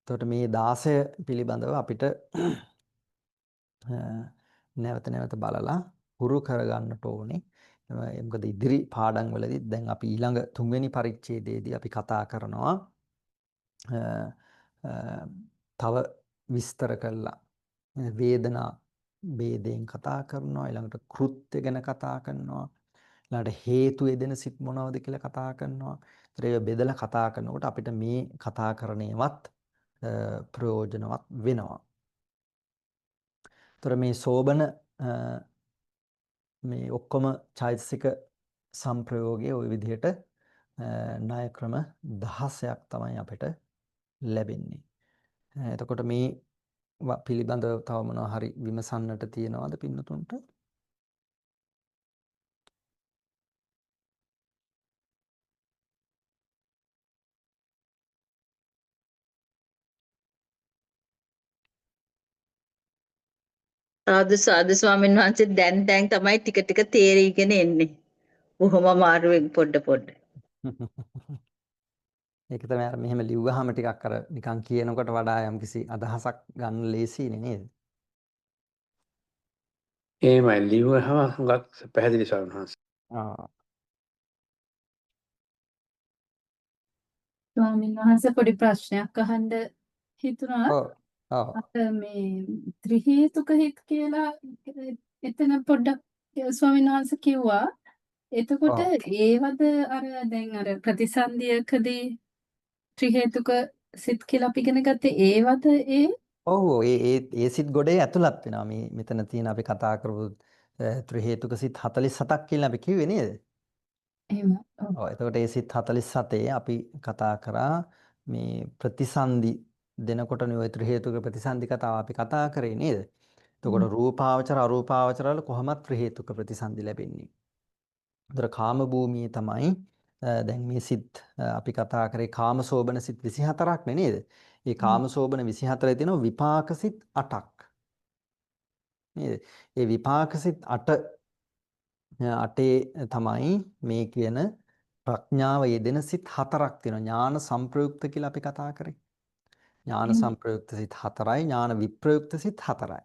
එතකොට මේ 16 පිළිබඳව අපිට නැවත නැවත බලලා හුරු කරගන්නට ඕනේ. මොකද ඉදිරි පාඩම් වලදී දැන් අපි ඊළඟ 3 වෙනි පරිච්ඡේදයේදී අපි කතා කරනවා තව විස්තර කළා වේදනා ભેදයෙන් කතා කරනවා ඊළඟට කෘත්‍ය ගැන කතා කරනවා ඊළඟට හේතු යෙදෙන සිත් මොනවද කියලා කතා කරනවා. ඒතර බෙදලා කතා කරනකොට අපිට මේ කතා කරණේවත් ප්‍රයෝජනවත් වෙනවා. ඒතර මේ සෝබන මේ ඔක්කොම චෛතසික සංප්‍රයෝගයේ ওই විදිහට ණය ක්‍රම 16ක් තමයි අපිට ලැබෙන්නේ. එතකොට මේ පිළිබඳව තව මොනවා හරි විමසන්නට තියෙනවද පින්නතුන්ට? සාදු ස්වාමීන් වහන්සේ දැන් තමයි ටික ටික තේරීගෙන එන්නේ. බොහොම අමාරුවෙන් පොඩ. ඒක තමයි අර මෙහෙම ලිව්වහම ටිකක් අර නිකන් කියනකොට වඩා යම්කිසි අදහසක් ගන්න ලේසියිනේ නේද? එහෙමයි ලිව්වහම හුඟක් පැහැදිලි ස්වාමීන් වහන්සේ. ආ. ස්වාමීන් වහන්සේ පොඩි ප්‍රශ්නයක් අහන්න හිතුණා. ඔව්. ඔව්. අත මේ ත්‍රි හේතුක හිත කියලා එතන පොඩ්ඩක් ස්වාමීන් වහන්සේ කිව්වා. එතකොට ඔව්. ඒවද අර දැන් අර ප්‍රතිසන්දියකදී ත්‍රි හේතුක සිත් කියලා අපි ඉගෙන ගත්තේ ඒවද ඒ? ඔව් ඒ සිත් ගොඩේ ඇතුළත් වෙනවා. මේ මෙතන තියෙන අපි කතා කරපු ත්‍රි හේතුක සිත් 47ක් කියලා අපි කිව්වේ නේද? එහෙම. ඔව්. ඔව්. එතකොට ඒ සිත් 47 අපි කතා කරා මේ ප්‍රතිසන්දි දෙනකොටනේ ওই ත්‍රි හේතුක ප්‍රතිසන්දි කතාව අපි කතා කරේ නේද? එතකොට රූපාවචර අරූපාවචර වල කොහොමත් ත්‍රි හේතුක ප්‍රතිසන්දි ලැබෙන්නේ. ඒතර කාම භූමියේ තමයි දැන් මේ සිත් අපි කතා කරේ කාමසෝබන සිත් 24ක් නේද? මේ කාමසෝබන 24 තියෙනවා විපාක සිත් 8ක්. නේද? ඒ විපාක සිත් 8 තමයි මේ කියන ප්‍රඥාව යෙදෙන සිත් 4ක් තියෙනවා. ඥාන සංප්‍රයුක්ත කියලා අපි කතා කරේ. ඥාන සංප්‍රයුක්ත සිත් 4යි ඥාන විප්‍රයුක්ත සිත් 4යි.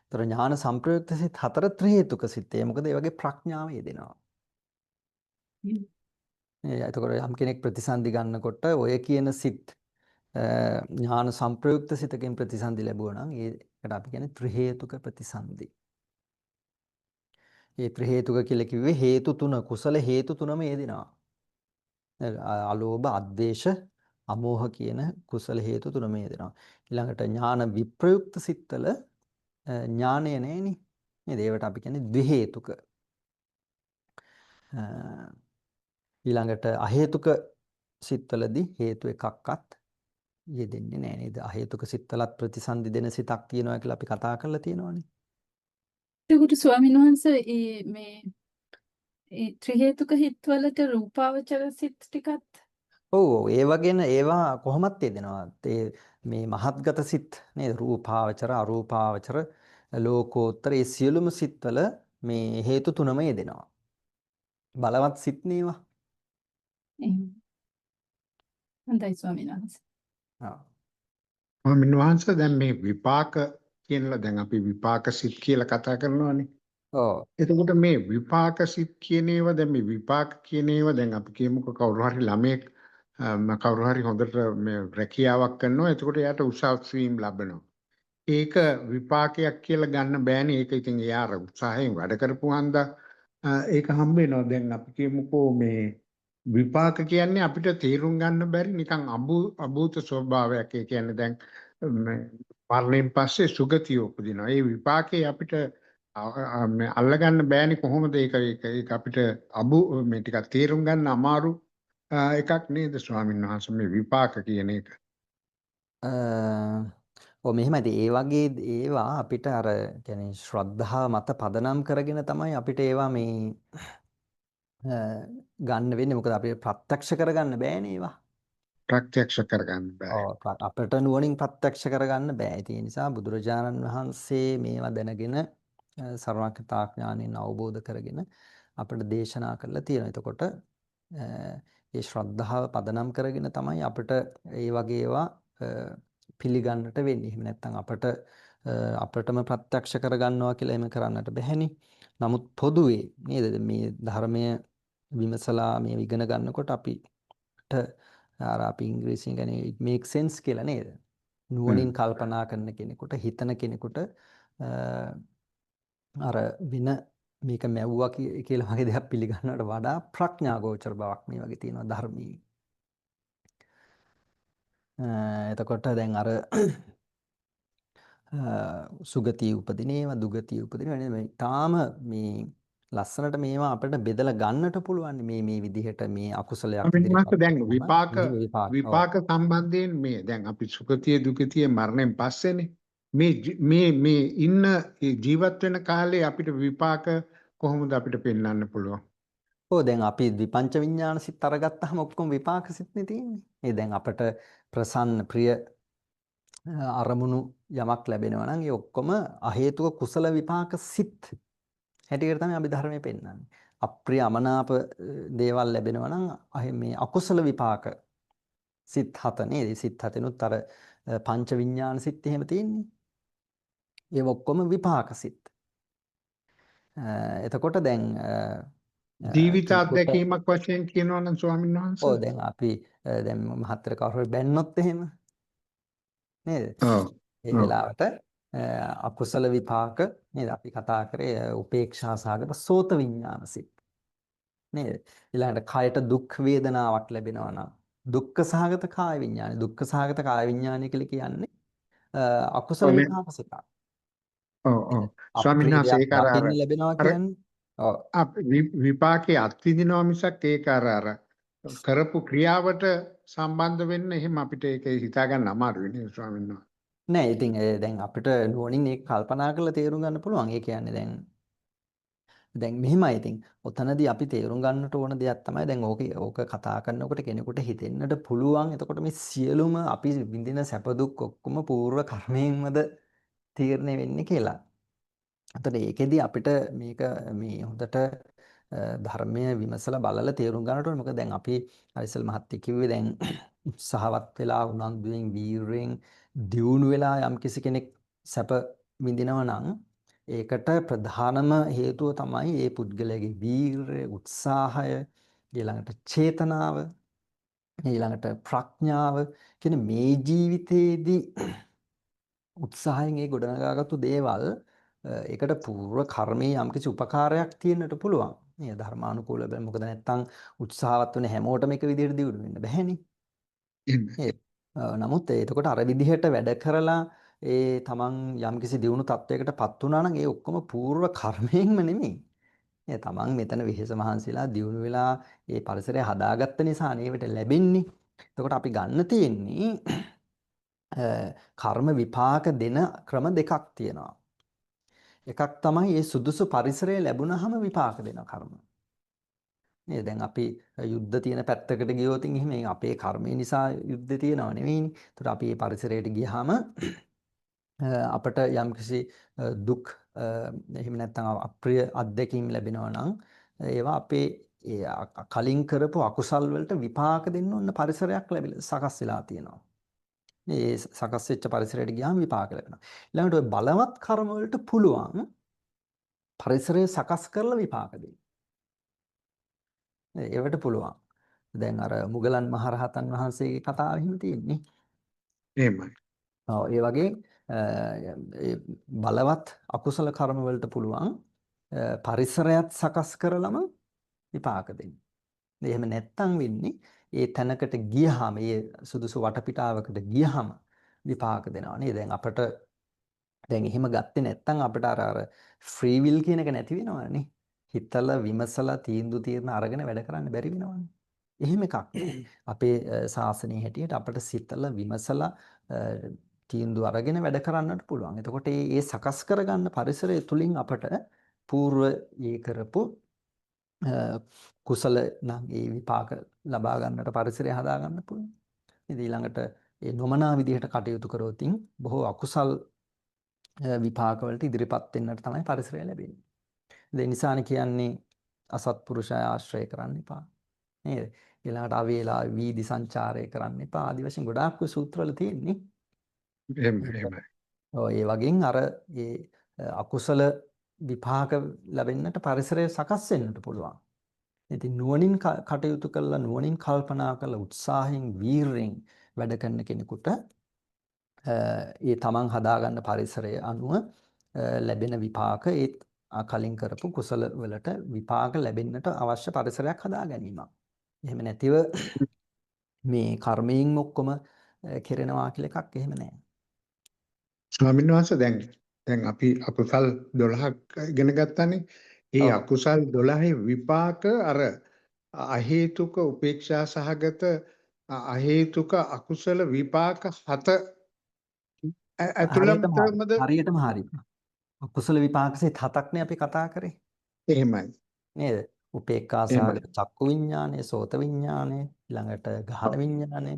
ඒතර ඥාන සංප්‍රයුක්ත සිත් 4 ත්‍රි හේතුක සිත්. ඒ මොකද ඒ වගේ ප්‍රඥාව යෙදෙනවා. එතකොට යම් කෙනෙක් ප්‍රතිසන්දි ගන්නකොට ඔය කියන සිත් ඥාන සංප්‍රයුක්ත සිතකින් ප්‍රතිසන්දි ලැබුවා නම් ඒකට අපි කියන්නේ ත්‍රි හේතුක ප්‍රතිසන්දි. ඒ ත්‍රි හේතුක කියලා කිව්වේ හේතු තුන කුසල හේතු තුනම යෙදෙනවා. අලෝභ, අද්වේෂ, අමෝහ කියන කුසල හේතු තුනම යෙදෙනවා. ඊළඟට ඥාන විප්‍රයුක්ත සිත්වල ඥානය නැහෙනි. නේද? ඒවට අපි කියන්නේ ද්වි හේතුක. ඊළඟට අහේතුක සිත්වලදී හේතු එකක්වත් යෙදෙන්නේ නැහැ නේද? අහේතුක සිත්වලත් ප්‍රතිසන්දි දෙන සිතක් තියෙනවා කියලා අපි කතා කරලා තියෙනවානේ. එතකොට ස්වාමීන් වහන්සේ මේ ත්‍රි හේතුක හිත්වලට රූපාවචර සිත් ටිකත් ඔව් ඒ වගේන ඒවා කොහොමත් යෙදෙනවා. ඒ මේ මහත්ගත සිත් නේද? රූපාවචර, අරූපාවචර, ලෝකෝත්තර ඒ සියලුම සිත්වල මේ හේතු තුනම යෙදෙනවා. බලවත් සිත් නේවා. එහෙම. හොඳයි ස්වාමීන් වහන්සේ. ආ. ස්වාමීන් වහන්සේ දැන් මේ විපාක කියනලා දැන් අපි විපාක සිත් කියලා කතා කරනවානේ. ඔව්. එතකොට මේ විපාක සිත් කියන ඒවා දැන් මේ විපාක කියන ඒවා දැන් අපි කියමුකෝ කවුරු හරි ළමයෙක් කවුරු හරි හොඳට මේ රැකියාවක් කරනවා. එතකොට එයාට උසස් වීම ලැබෙනවා. ඒක විපාකයක් කියලා ගන්න බෑනේ. ඒක ඉතින් එයා අර උත්සාහයෙන් වැඩ කරපු හන්දා ඒක හම්බ වෙනවා. දැන් අපි කියමුකෝ මේ විපාක කියන්නේ අපිට තේරුම් ගන්න බැරි නිකන් අභූත ස්වභාවයක්. ඒ කියන්නේ දැන් මරණයෙන් පස්සේ සුගතිය උපදිනවා. ඒ විපාකේ අපිට අල්ලගන්න බෑනේ කොහොමද ඒක අපිට මේ ටිකක් තේරුම් ගන්න අමාරු එකක් නේද ස්වාමීන් වහන්සේ මේ විපාක කියන එක. ඔව් මෙහෙමයි. ඒ වගේ ඒවා අපිට අර කියන්නේ ශ්‍රද්ධාව මත පදනම් කරගෙන තමයි අපිට ඒවා මේ ගන්න වෙන්නේ. මොකද අපිට ප්‍රත්‍යක්ෂ කරගන්න බෑනේ ඒවා. ප්‍රත්‍යක්ෂ කරගන්න බෑ. ඔව් අපිට නුවණින් ප්‍රත්‍යක්ෂ කරගන්න බෑ. ඒ නිසා බුදුරජාණන් වහන්සේ මේවා දැනගෙන සර්වඥතා ඥාණයෙන් අවබෝධ කරගෙන අපිට දේශනා කරලා තියෙනවා. එතකොට ඒ ශ්‍රද්ධාව පදනම් කරගෙන තමයි අපිට ඒ වගේ ඒවා පිළිගන්නට වෙන්නේ. එහෙම නැත්නම් අපිටම ප්‍රත්‍යක්ෂ කරගන්නවා කියලා එහෙම කරන්නට බැහැනේ. නමුත් පොදුවේ නේද මේ ධර්මය විමසලා මේ ඉගෙන ගන්නකොට අපිට අර අපි ඉංග්‍රීසියෙන් කියන්නේ it makes sense කියලා නේද? නුවණින් කල්පනා කරන කෙනෙකුට හිතන කෙනෙකුට අර වෙන මේක මැව්වා කියලා වගේ දෙයක් පිළිගන්නවට වඩා ප්‍රඥා ගෝචර බවක් මේ වගේ තියෙනවා ධර්මයේ. එතකොට දැන් අර සුගතිය උපදිනේවා දුගතිය උපදිනවා නේද? මේ තාම මේ ලස්සනට මේවා අපිට බෙදලා ගන්නට පුළුවන් මේ විදිහට මේ අකුසලයක් විදිහට දැන් විපාක විපාක සම්බන්ධයෙන් මේ දැන් අපි සුගතිය දුගතිය මරණයෙන් පස්සේනේ. මේ ඉන්න ජීවත් වෙන කාලේ අපිට විපාක කොහොමද අපිට පෙන්වන්න පුළුවන්? ඔව් දැන් අපි විපංච විඥාන සිත් අරගත්තාම ඔක්කොම විපාක සිත්නේ තියෙන්නේ. ඒ දැන් අපට ප්‍රසන්න ප්‍රිය අරමුණු යමක් ලැබෙනවා නම් ඒ ඔක්කොම අහේතුක කුසල විපාක සිත් හැටියට තමයි අපි ධර්මයේ පෙන්වන්නේ. අප්‍රිය අමනාප දේවල් ලැබෙනවා නම් මේ අකුසල විපාක සිත් හත නේද? සිත් හතෙනුත් අර පංච විඥාන සිත් එහෙම තියෙන්නේ. ඒ ඔක්කොම විපාක සිත්. එතකොට දැන් ජීවිත කෙනෙකුට අත්දැකීමක් වශයෙන් කියනවා නම් ස්වාමීන් වහන්සේ. ඔව් දැන් අපි දැන් මහත්තර කවුරු හරි බැන්නොත් එහෙම නේද? ඔව්. ඒ වෙලාවට අකුසල විපාක නේද? අපි කතා කරේ උපේක්ෂා සහගත සෝත විඥාන සිත්. නේද? ඊළඟට කයට දුක් වේදනාවක් ලැබෙනවා නම් දුක්ඛ සහගත කාය විඥානය. දුක්ඛ සහගත කාය විඥානය කියලා කියන්නේ අකුසල විපාක සිතක්. ඔව්. ස්වාමීන් අප්‍රිය වහන්සේ දෙයක් ඒක අර දකින්න ලැබෙනවා කියන්නේ. ඔව්. විපාකයේ අත්විඳිනවා මිසක් ඒක අර කරපු ක්‍රියාවට සම්බන්ධ වෙන්න එහෙම අපිට ඒක හිතා ගන්න අමාරුයි නේ ස්වාමීන් වහන්සේ. නෑ ඉතින් දැන් අපිට නුවණින් ඒක කල්පනා කරලා තේරුම් ගන්න පුළුවන්. ඒ කියන්නේ දැන් මෙහිමයි ඉතින් ඔතනදී අපි තේරුම් ගන්නට ඕන දෙයක් තමයි දැන් ඕක කතා කරනකොට කෙනෙකුට හිතෙන්නට පුළුවන්. එතකොට මේ සියලුම අපි විඳින සැප දුක් ඔක්කොම පූර්ව කර්මයෙන්මද තීරණය වෙන්නේ කියලා. එතකොට ඒකෙදි අපිට මේක මේ හොඳට ධර්මය විමසලා බලලා තේරුම් ගන්නට ඕනේ. මොකද දැන් අපි අරිසල් මහත්තයා කිව්වේ දැන් උත්සාහවත් වෙලා උනන්දුවෙන් වීරයෙන් දියුණු වෙලා යම් කිසි කෙනෙක් සැප විඳිනවා නම් ඒකට ප්‍රධානම හේතුව තමයි ඒ පුද්ගලයාගේ වීරය, උත්සාහය, ඊළඟට චේතනාව, ඊළඟට ප්‍රඥාව කියන මේ ජීවිතයේදී උත්සාහයෙන් ඒ ගොඩනගාගත්තු දේවල් ඒකට පූර්ව කර්මයේ යම්කිසි උපකාරයක් තියෙන්නට පුළුවන්. මේ ධර්මානුකූල බෑ. මොකද නැත්තම් උත්සාහවත් වෙන හැමෝටම එක විදිහට දියුණු වෙන්න බැහැනේ. නමුත් එතකොට අර විදිහට වැඩ කරලා ඒ තමන් යම්කිසි දියුණු තත්වයකටපත් වුණා නම් ඒ ඔක්කොම පූර්ව කර්මයෙන්ම නෙමෙයි. ඒ තමන් මෙතන වෙහෙස මහන්සිලා දියුණු වෙලා ඒ පරිසරය හදාගත්ත නිසා නේවට ලැබෙන්නේ. එතකොට අපි ගන්න තියෙන්නේ කර්ම විපාක දෙන ක්‍රම දෙකක් තියෙනවා. එකක් තමයි මේ සුදුසු පරිසරය ලැබුණාම විපාක දෙන කර්ම. නේද? දැන් අපි යුද්ධ තියෙන පැත්තකට ගියොත් එහෙම අපේ කර්මය නිසා යුද්ධ තියෙනව නෙවෙයිනේ. ඒතර අපි මේ පරිසරයට ගියාම අපට යම්කිසි දුක් එහෙම නැත්නම් අප්‍රිය අත්දැකීම් ලැබෙනවා නම් ඒවා අපේ කලින් කරපු අකුසල් වලට විපාක දෙන්න ඕන පරිසරයක් සකස් වෙලා තියෙනවා. මේ සකස් වෙච්ච පරිසරයට ගියාම විපාක ලැබෙනවා. ඊළඟට ඔය බලවත් කර්ම වලට පුළුවන් පරිසරය සකස් කරලා විපාක දෙන්න. ඒවට පුළුවන්. දැන් අර මුගලන් මහරහතන් වහන්සේගේ කතාව එහෙම තියෙන්නේ. එහෙමයි. ඔව් ඒ වගේ බලවත් අකුසල කර්ම වලට පුළුවන් පරිසරයත් සකස් කරලම විපාක දෙන්න. එහෙම නැත්තම් වෙන්නේ ඒ තැනකට ගියහම ඒ සුදුසු වටපිටාවකට ගියහම විපාක දෙනවා නේ. දැන් අපට දැන් එහෙම ගත්තේ නැත්තම් අපිට අර ෆ්‍රී විල් කියන එක නැති වෙනවනේ. හිතලා විමසලා තීන්දුව අරගෙන වැඩ කරන්න බැරි වෙනවනේ. එහෙම එකක් නෑ. අපේ ශාසනයේ හැටියට අපිට සිතලා විමසලා තීන්දුව අරගෙන වැඩ කරන්නට පුළුවන්. එතකොට මේ සකස් කරගන්න පරිසරය තුලින් අපට పూర్ව ඒ කරපු කුසල නම් ඒ විපාක ලබා ගන්නට පරිසරය හදා ගන්න පුළුවන්. ඉතින් ඊළඟට ඒ නොමනා විදිහට කටයුතු කරොත් බොහෝ අකුසල් විපාක වලට ඉදිරිපත් වෙන්නට තමයි පරිසරය ලැබෙන්නේ. ඒ නිසානේ කියන්නේ අසත්පුරුෂය ආශ්‍රය කරන්න එපා. නේද? ඊළඟට අවේලා වීදි සංචාරය කරන්න එපා. ආදි වශයෙන් ගොඩාක් සූත්‍රවල තියෙන්නේ. එහෙමයි. ඔය ඒ වගේන් අර ඒ අකුසල විපාක ලැබෙන්නට පරිසරය සකස් වෙන්නට පුළුවන්. ඉතින් නුවණින් කටයුතු කළා නුවණින් කල්පනා කළා උත්සාහයෙන් වීරයෙන් වැඩ කරන කෙනෙකුට ඒ තමන් හදාගන්න පරිසරය අනුව ලැබෙන විපාක ඒ කලින් කරපු කුසල වලට විපාක ලැබෙන්නට අවශ්‍ය පරිසරයක් හදා ගැනීමක්. එහෙම නැතිව මේ කර්මයෙන් ඔක්කොම කෙරෙනවා කියලා එකක් එහෙම නැහැ. ස්වාමීන් වහන්සේ දැන් අපි අකුසල් 12ක් ඉගෙන ගත්තානේ. ඒ අකුසල් 12 විපාක අර අහේතුක උපේක්ෂා සහගත අහේතුක අකුසල විපාක 7 ඇතුළතමද හරියටම හරි. අකුසල විපාක සිත් 7ක්නේ අපි කතා කරේ. එහෙමයි. නේද? උපේක්ඛා එහෙමයි. සහගත චක්කු විඤ්ඤාණය, සෝත විඤ්ඤාණය, ඊළඟට ගහන විඤ්ඤාණය,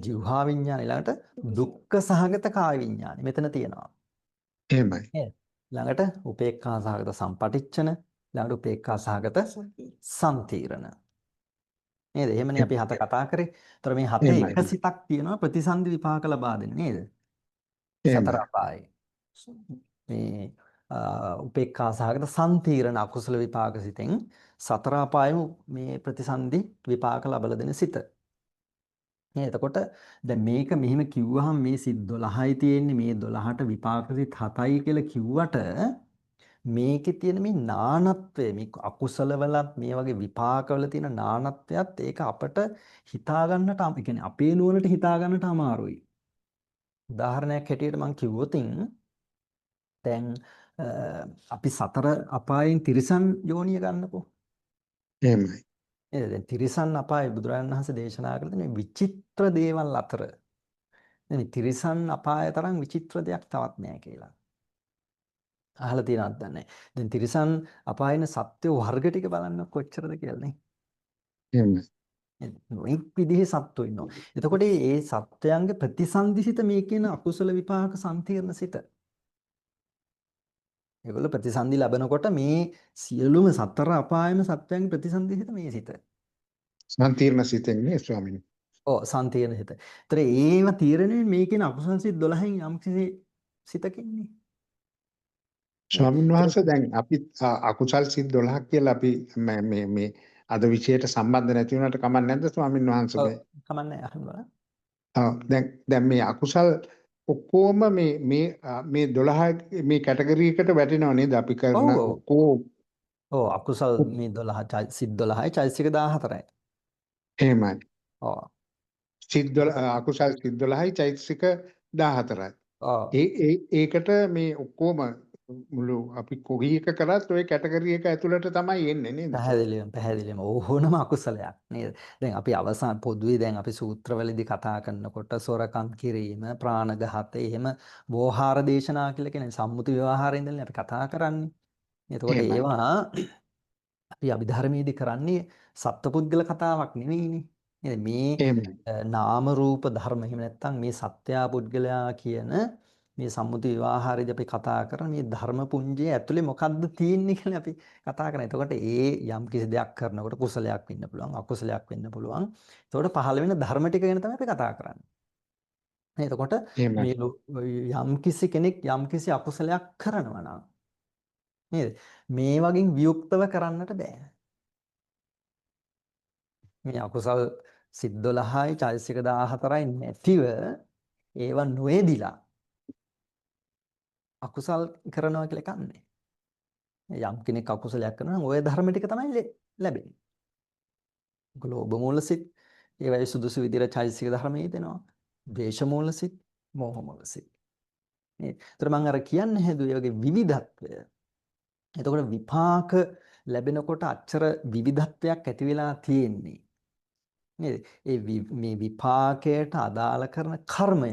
જીවහා විඤ්ඤාණය, ඊළඟට දුක්ඛ සහගත කාය විඤ්ඤාණය. මෙතන තියෙනවා. එහෙමයි. නේද? ඊළඟට උපේක්ඛා සහගත සම්පටිච්ඡන, ඊළඟට උපේක්ඛා සහගත සම්තීරණ. නේද? එහෙමනේ අපි 7 කතා කරේ. ඒතර මේ 7 එහෙමයි. එක සිතක් තියෙනවා ප්‍රතිසන්දි විපාක ලබා දෙන්නේ නේද? එහෙමයි. සතර අපායේ. මේ උපේක්ඛා සහගත සම්තීරණ අකුසල විපාක සිතෙන් සතර අපායෙම මේ ප්‍රතිසන්දි විපාක ලබලා දෙන සිත. නේද? එතකොට දැන් මේක මෙහිම කිව්වහම මේ සිත් 12යි තියෙන්නේ මේ 12ට විපාක සිත් 7යි කියලා කිව්වට මේකේ තියෙන මේ නානත්වය මේ අකුසල වලත් මේ වගේ විපාකවල තියෙන නානත්වයත් ඒක අපට හිතා ගන්නට ඒ කියන්නේ අපේ නුවණට හිතා ගන්නට අමාරුයි. උදාහරණයක් හැටියට මම කිව්වොතින් දැන් අපි සතර අපායෙන් තිරිසන් යෝනිය ගන්නකො. එහෙමයි. නේද? දැන් තිරිසන් අපායේ බුදුරජාණන් වහන්සේ දේශනා කළ මේ විචිත්‍ර දේවල් අතර මේ තිරිසන් අපාය තරම් විචිත්‍ර දෙයක් තවත් නෑ කියලා. අහලා තියෙනවද දන්නේ නැහැ. දැන් තිරිසන් අපායන සත්ත්ව වර්ග ටික බලන්න කොච්චරද කියලා නේ. එහෙමයි. නොඑක් විදිහේ සත්ත්වෝ ඉන්නවා. එතකොට මේ සත්වයන්ගේ ප්‍රතිසන්දිසිත මේ කියන අකුසල විපාක සම්තිර්ණ සිත. ඒගොල්ලෝ ප්‍රතිසන්දි ලැබනකොට මේ සියලුම සතර අපායම සත්වයන්ගේ ප්‍රතිසන්දිසිත මේ සිත. සම්තිර්ණ සිතෙන් නේ ස්වාමීනි. ඔව් සම්තිර්ණ සිත. ඒතර ඒව තීරණය මේ කියන අකුසල සිත් 12න් යම් කිසි සිතකින්නේ. ස්වාමීන් වහන්සේ දැන් අපි අකුසල් සිත් 12ක් කියලා අපි මේ අද විෂයට සම්බන්ධ නැති වුණාට කමක් නැද්ද ස්වාමීන් වහන්සේ මේ? කමන්නේ අහන්න. දැන් මේ අකුසල් ඔක්කොම මේ 12 මේ කැටගරි එකට වැටෙනව නේද අපි කරන ඔව්. ඔක්කොම? ඔව් අකුසල් මේ 12 සිත් 12යි චෛතසික 14යි. එහෙමයි. ඔව්. සිත් 12 අකුසල් සිත් 12යි චෛතසික 14යි. ඔව්. ඒකට මේ ඔක්කොම මුළු අපි කොහි එක කරත් ওই කැටගරි එක ඇතුළට තමයි එන්නේ නේද? පැහැදිලිවම ඕනම අකුසලයක් නේද? දැන් අපි අවසාන පොදුවේ දැන් අපි සූත්‍රවලදී කතා කරනකොට සොරකම් කිරීම, ප්‍රාණඝාතය, එහෙම වෝහාර දේශනා කියලා කියන්නේ සම්මුති ව්‍යවහාරයෙන් ඉඳලා අපි කතා කරන්නේ. එතකොට එහෙමයි. ඒවා අපි අභිධර්මයේදී කරන්නේ සත්පුද්ගල කතාවක් නෙවෙයිනේ. නේද? මේ එහෙමයි. නාම රූප ධර්ම එහෙම නැත්නම් මේ සත්‍යා පුද්ගලයා කියන මේ සම්මුති විවාහාරයේදී අපි කතා කරන මේ ධර්ම පුඤ්ජය ඇතුලේ මොකද්ද තියෙන්නේ කියලා අපි කතා කරනවා. එතකොට ඒ යම් කිසි දෙයක් කරනකොට කුසලයක් වෙන්න පුළුවන්, අකුසලයක් වෙන්න පුළුවන්. එතකොට පහළ වෙන ධර්ම ටික ගැන තමයි අපි කතා කරන්නේ. එතකොට එහෙමයි. මේ යම් කිසි කෙනෙක් යම් කිසි අකුසලයක් කරනවා නම් නේද? මේ වගේ වියුක්තව කරන්නට බෑ. මේ අකුසල් සිත් 12යි චෛතසික 14යි නැතිව ඒව නොයදිලා අකුසල් කරනවා කියලා එකක් නැහැ. යම් කෙනෙක් අකුසලයක් කරනවා නම් ওই ධර්ම ටික තමයි ලැබෙන්නේ. ලෝභ මූල සිත්, ඒවයි සුදුසු විදිහට චෛතසික ධර්මයේ දෙනවා. ද්වේෂ මූල සිත්, මෝහ මූල සිත්. නේද? ඒතර මම අර කියන්නේ හැදුවේ වගේ විවිධත්වය. එතකොට විපාක ලැබෙනකොට අච්චර විවිධත්වයක් ඇති වෙලා තියෙන්නේ. නේද? මේ විපාකයට අදාළ කරන කර්මය.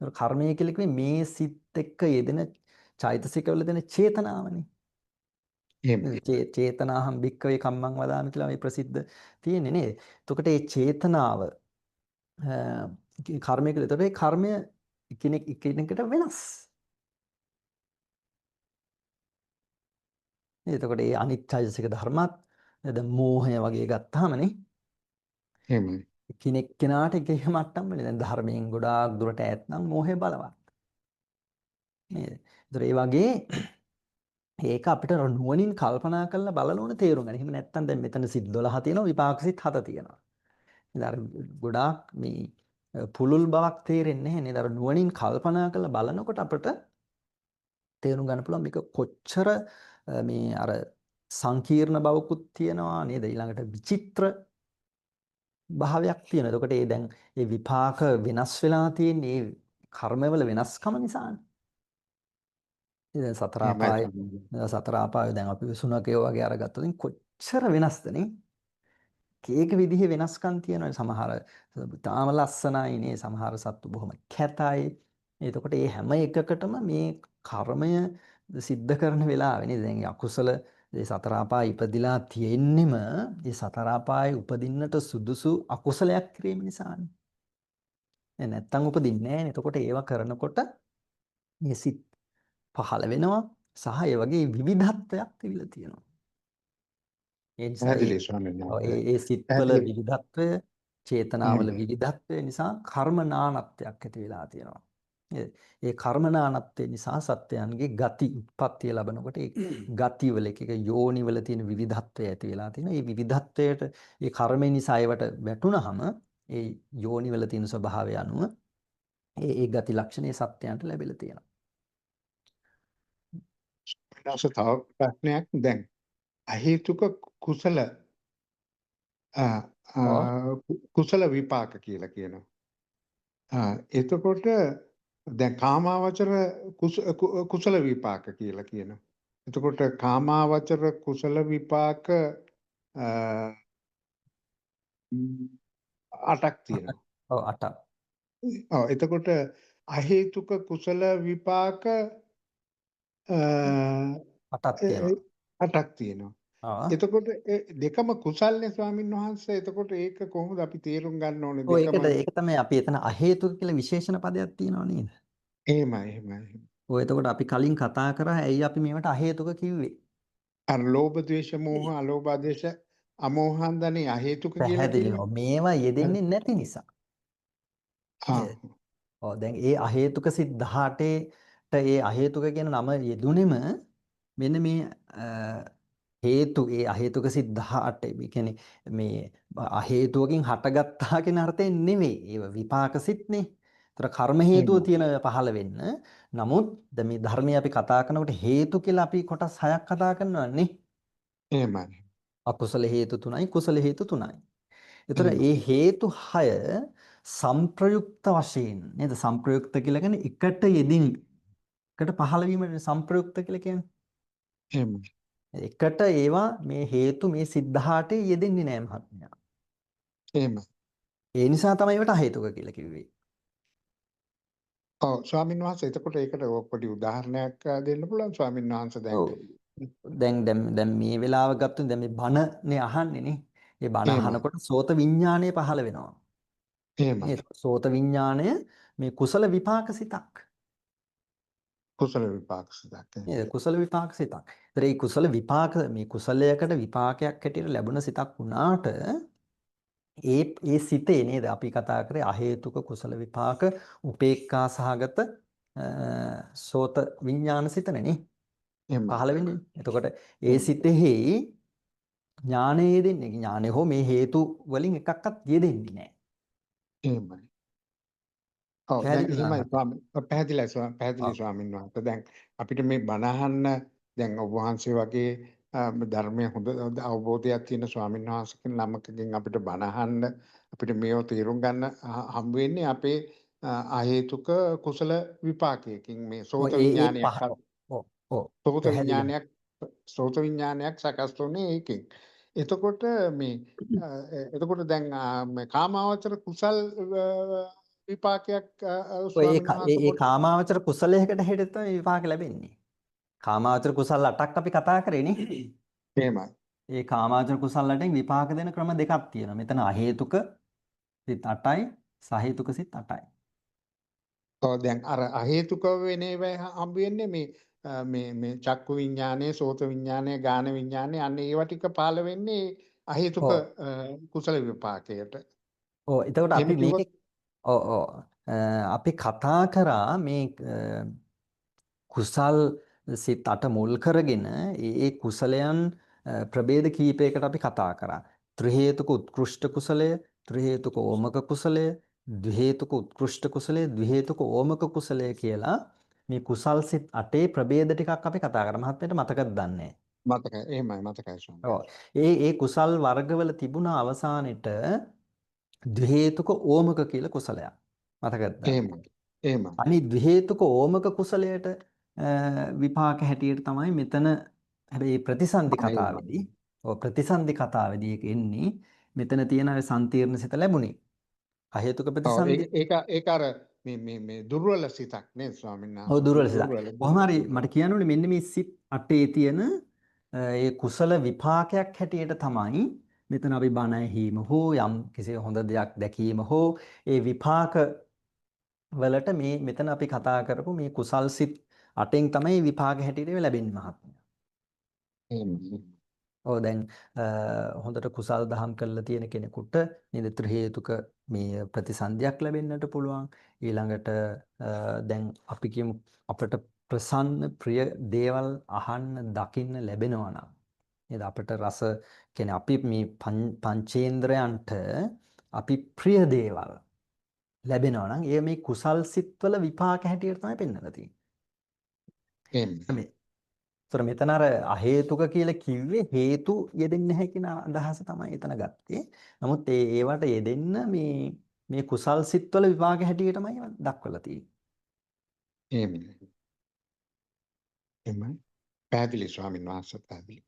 ඒතර කර්මය කියලා කිව්වේ මේ සිත් එක්ක යෙදෙන චෛතසිකවල දෙන චේතනාවනේ. එහෙමයි. චේතනාහම් භික්කවේ කම්මං වදාමි කියලා මේ ප්‍රසිද්ධ තියෙන්නේ නේද? එතකොට මේ චේතනාව කර්මය කියලා. එතකොට මේ කර්මය එකිනෙකට වෙනස්. එතකොට මේ අනිත්‍යයිසික ධර්මත් දැන් මෝහය වගේ ගත්තාමනේ එහෙමයි. කෙනෙක් කෙනාට එක එක මට්ටම් වල දැන් ධර්මයෙන් ගොඩාක් දුරට ඈත් නම් මෝහය බලවත්. නේද? ඒතර ඒ වගේ ඒක අපිට නුවණින් කල්පනා කරලා බලන ඕන තේරුම් ගන්න. එහෙම නැත්නම් දැන් මෙතන සිත් 12 තියෙනවා විපාක සිත් 7 තියෙනවා. නේද? අර ගොඩාක් මේ පුලුල් බවක් තේරෙන්නේ නැහැ නේද? අර නුවණින් කල්පනා කරලා බලනකොට අපිට තේරුම් ගන්න පුළුවන් මේක කොච්චර මේ අර සංකීර්ණ බවකුත් තියෙනවා නේද? ඊළඟට විචිත්‍ර භාවයක් තියෙනවා. එතකොට ඒ දැන් ඒ විපාක වෙනස් වෙලා තියෙන්නේ ඒ කර්මවල වෙනස්කම නිසානේ. දැන් සතර ආපාය දැන් අපි සුනකයෝ වගේ අරගත්තොත් කොච්චර වෙනස්ද නේ? කේක විදිහේ වෙනස්කම් තියෙනවා. සමහර තාම ලස්සනයි නේ, සමහර සත්තු බොහොම කැතයි. එතකොට මේ හැම එකකටම මේ කර්මය සිද්ධ කරන වෙලාවේ නේද දැන් අකුසල ඒ සතර අපාය ඉපදිලා තියෙන්නෙම ඒ සතර අපාය උපදින්නට සුදුසු අකුසලයක් කිරීම නිසානේ. නැත්තම් උපදින්නේ නැහැ. එතකොට ඒවා කරනකොට මේ සිත් පහළ වෙනවා සහ ඒ වගේ විවිධත්වයක් තිබිලා තියෙනවා. ඒ නිසා පැහැදිලි ස්වාමීන් වහන්සේ. ඒ සිත්වල පැහැදිලි. විවිධත්වය, චේතනාවල එහෙමයි. විවිධත්වය නිසා කර්මනානත්වයක් ඇති වෙලා තියෙනවා. ඒ කර්මනානත්වය නිසා සත්‍යයන්ගේ ගති උත්පත්තිය ලැබනකොට ඒ ගතිවල එක යෝනිවල තියෙන විවිධත්වය ඇති වෙලා තියෙනවා. ඒ විවිධත්වයට ඒ කර්මය නිසා ඒවට වැටුනහම ඒ යෝනිවල තියෙන ස්වභාවය අනුව ඒ ගති ලක්ෂණේ සත්‍යයන්ට ලැබිලා තියෙනවා. ඊට තව ප්‍රශ්නයක් දැන් අහේතුක කුසල කුසල විපාක කියලා කියනවා. එතකොට දැන් කාමාවචර කුසල විපාක කියලා කියනවා. එතකොට කාමාවචර කුසල විපාක 8ක් තියෙනවා. ඔව් 8ක්. ඔව් එතකොට අහේතුක කුසල විපාක 8ක් තියෙනවා. 8ක් තියෙනවා. ආ. එතකොට දෙකම කුසල්නේ ස්වාමින් වහන්සේ. එතකොට ඒක කොහොමද අපි තේරුම් ගන්න ඕනේ ඔය දෙකම? ඒක තමයි අපි එතන අහේතුක කියලා විශේෂණ පදයක් තියෙනව නේද? එහෙමයි. ඔය එතකොට අපි කලින් කතා කරා ඇයි අපි මේවට අහේතුක කිව්වේ? අර ලෝභ ද්වේෂ මෝහ අලෝභ දේශ අමෝහන්දනේ අහේතුක කියලා පැහැදිලිව කිව්වේ. මේවා යෙදෙන්නේ නැති නිසා. නේද? ඔව් දැන් ඒ අහේතුක සිත් 18ට ඒ අහේතුක කියන නම යෙදුනේම මෙන්න මේ හේතු ඒ අහේතුක සිත් 18 ඒ කියන්නේ මේ අහේතුවකින් හටගත්තා කියන අර්ථයෙන් නෙවෙයි. ඒව විපාක සිත්නේ. ඒතර කර්ම හේතුව තියෙන පහළ වෙන්න. නමුත් දැන් මේ ධර්මයේ අපි කතා කරනකොට හේතු කියලා අපි කොටස් 6ක් කතා කරනවානේ. එහෙමයි. අකුසල හේතු 3යි කුසල හේතු 3යි. ඒතර ඒ හේතු 6 සංප්‍රයුක්ත වශයෙන් නේද? සංප්‍රයුක්ත කියලා කියන්නේ එකට යෙදින් එකට පහළ වීමට සංප්‍රයුක්ත කියලා කියන්නේ. එහෙමයි. එකට ඒවා මේ හේතු මේ සිද්ධාටේ යෙදෙන්නේ නැහැ මහත්මයා. එහෙමයි. ඒ නිසා තමයි ඒවට අහේතුක කියලා කිව්වේ. ඔව් ස්වාමින් වහන්සේ එතකොට ඒකට පොඩි උදාහරණයක් දෙන්න පුළුවන් ස්වාමින් වහන්සේ දැන්. ඔව්. දැන් මේ වෙලාව ගත්තොත් දැන් මේ බණනේ අහන්නේ නේ. ඒ බණ එහෙමයි. අහනකොට සෝත විඥානය පහළ වෙනවා. එහෙමයි. ඒ සෝත විඥානය මේ කුසල විපාක සිතක්. කුසල විපාක සිතක්. නේද? කුසල විපාක සිතක්. ඒතර මේ කුසල විපාක මේ කුසලයකට විපාකයක් හැටියට ලැබුණ සිතක් වුණාට ඒ සිතේ නේද අපි කතා කරේ අහේතුක කුසල විපාක උපේක්ඛා සහගත සෝත විඥාන සිතනේ නේ පහළ වෙන්නේ. එතකොට ඒ සිතෙහි ඥානය යෙදෙන්නේ ඥානය හෝ මේ හේතු වලින් එකක්වත් යෙදෙන්නේ නැහැ. එහෙමයි. ඔව් දැන් එහෙමයි පැහැදිලි ස්වාමීන් වහන්සේ. දැන් අපිට මේ බණ අහන්න දැන් ඔබ වහන්සේ වගේ ධර්මයේ හොඳ අවබෝධයක් තියෙන ස්වාමීන් වහන්සේ නමකකින් අපිට බණ අහන්න අපිට මේව තේරුම් ගන්න හම් වෙන්නේ අපේ අහේතුක කුසල විපාකයකින් මේ සෝත විඥානයක් සෝත විඥානයක් සකස් වුනේ ඒකෙන්. එතකොට දැන් මේ කාමාවචර කුසල් විපාකයක් ඒ කාමාවචර කුසලයකට හැටියට තමයි විපාක ලැබෙන්නේ. කාමාවචර කුසල් 8ක් අපි කතා කරේ නේ. එහෙමයි. ඒ කාමාවචර කුසල් 8න් විපාක දෙන ක්‍රම දෙකක් තියෙනවා. මෙතන අහේතුක සිත් 8යි සහේතුක සිත් 8යි. ඔව් දැන් අර අහේතුක වෙන ඒවා හම්බ වෙන්නේ මේ චක්කු විඥානයේ සෝත විඥානයේ ගාන විඥානයේ අන්න ඒවා ටික පාල වෙන්නේ අහේතුක කුසල විපාකයට. ඔව් එතකොට අපි මේකේ අපි කතා කරා මේ කුසල් සිත් 8 මුල් කරගෙන ඒ කුසලයන් ප්‍රභේද කීපයකට අපි කතා කරා. ත්‍රි හේතුක උත්කෘෂ්ඨ කුසලය, ත්‍රි හේතුක ඕමක කුසලය, ද්වි හේතුක උත්කෘෂ්ඨ කුසලය, ද්වි හේතුක ඕමක කුසලය කියලා මේ කුසල් සිත් 8 ප්‍රභේද ටිකක් අපි කතා කරා. මහත්මයාට මතකද දන්නේ? මතකයි. එහෙමයි මතකයි ස්වාමී. ඔව්. ඒ කුසල් වර්ගවල තිබුණ අවසානෙට ද්වි හේතුක ඕමක කියලා කුසලයක්. මතකද? එහෙමයි. අනිත් ද්වි හේතුක ඕමක කුසලයට විපාක හැටියට තමයි මෙතන හැබැයි ප්‍රතිසන්දි කතාවේදී ප්‍රතිසන්දි කතාවේදී ඒක එන්නේ මෙතන තියෙන සංකීර්ණ සිත ලැබුණේ අහේතුක ප්‍රතිසන්දි ඒක අර මේ දුර්වල සිතක් නේද ස්වාමීන් ඔව් වහන්සේ දුර්වල සිතක්. දුර්වල කොහොම හරි මට කියන්න ඕනේ මෙන්න මේ සිත් 8 තියෙන ඒ කුසල විපාකයක් හැටියට තමයි මෙතන අපි බණ ඇහිීම හෝ යම් කිසි හොඳ දෙයක් දැකීම හෝ ඒ විපාක වලට මේ මෙතන අපි කතා කරපු මේ කුසල් සිත් 8න් තමයි විපාක හැටියට ලැබෙන්නේ මහත්මයා. එහෙමයි. ඔව් දැන් හොඳට කුසල් දහම් කරලා තියෙන කෙනෙකුට නේද ත්‍රි හේතුක මේ ප්‍රතිසන්දියක් ලැබෙන්නට පුළුවන්. ඊළඟට දැන් අපි කියමු අපට ප්‍රසන්න ප්‍රිය දේවල් අහන්න දකින්න ලැබෙනවා නම් නේද අපට රස කියන්නේ අපි මේ පංචේන්ද්‍රයන්ට අපි ප්‍රිය දේවල් ලැබෙනවා නම් ඒ මේ කුසල් සිත්වල විපාක හැටියට තමයි පෙන්වලා තියෙන්නේ. එහෙමයි. ඒතර මෙතන අර අහේතුක කියලා කිව්වේ හේතු යෙදෙන්නේ නැහැ කියන අදහස තමයි එතන ගත්තේ. නමුත් ඒවට යෙදෙන්න මේ කුසල් සිත්වල විපාක හැටියටමයි දක්වලා තියෙන්නේ. එහෙමයි. එහෙමයි. පැහැදිලි ස්වාමීන් වහන්සේ පැහැදිලි.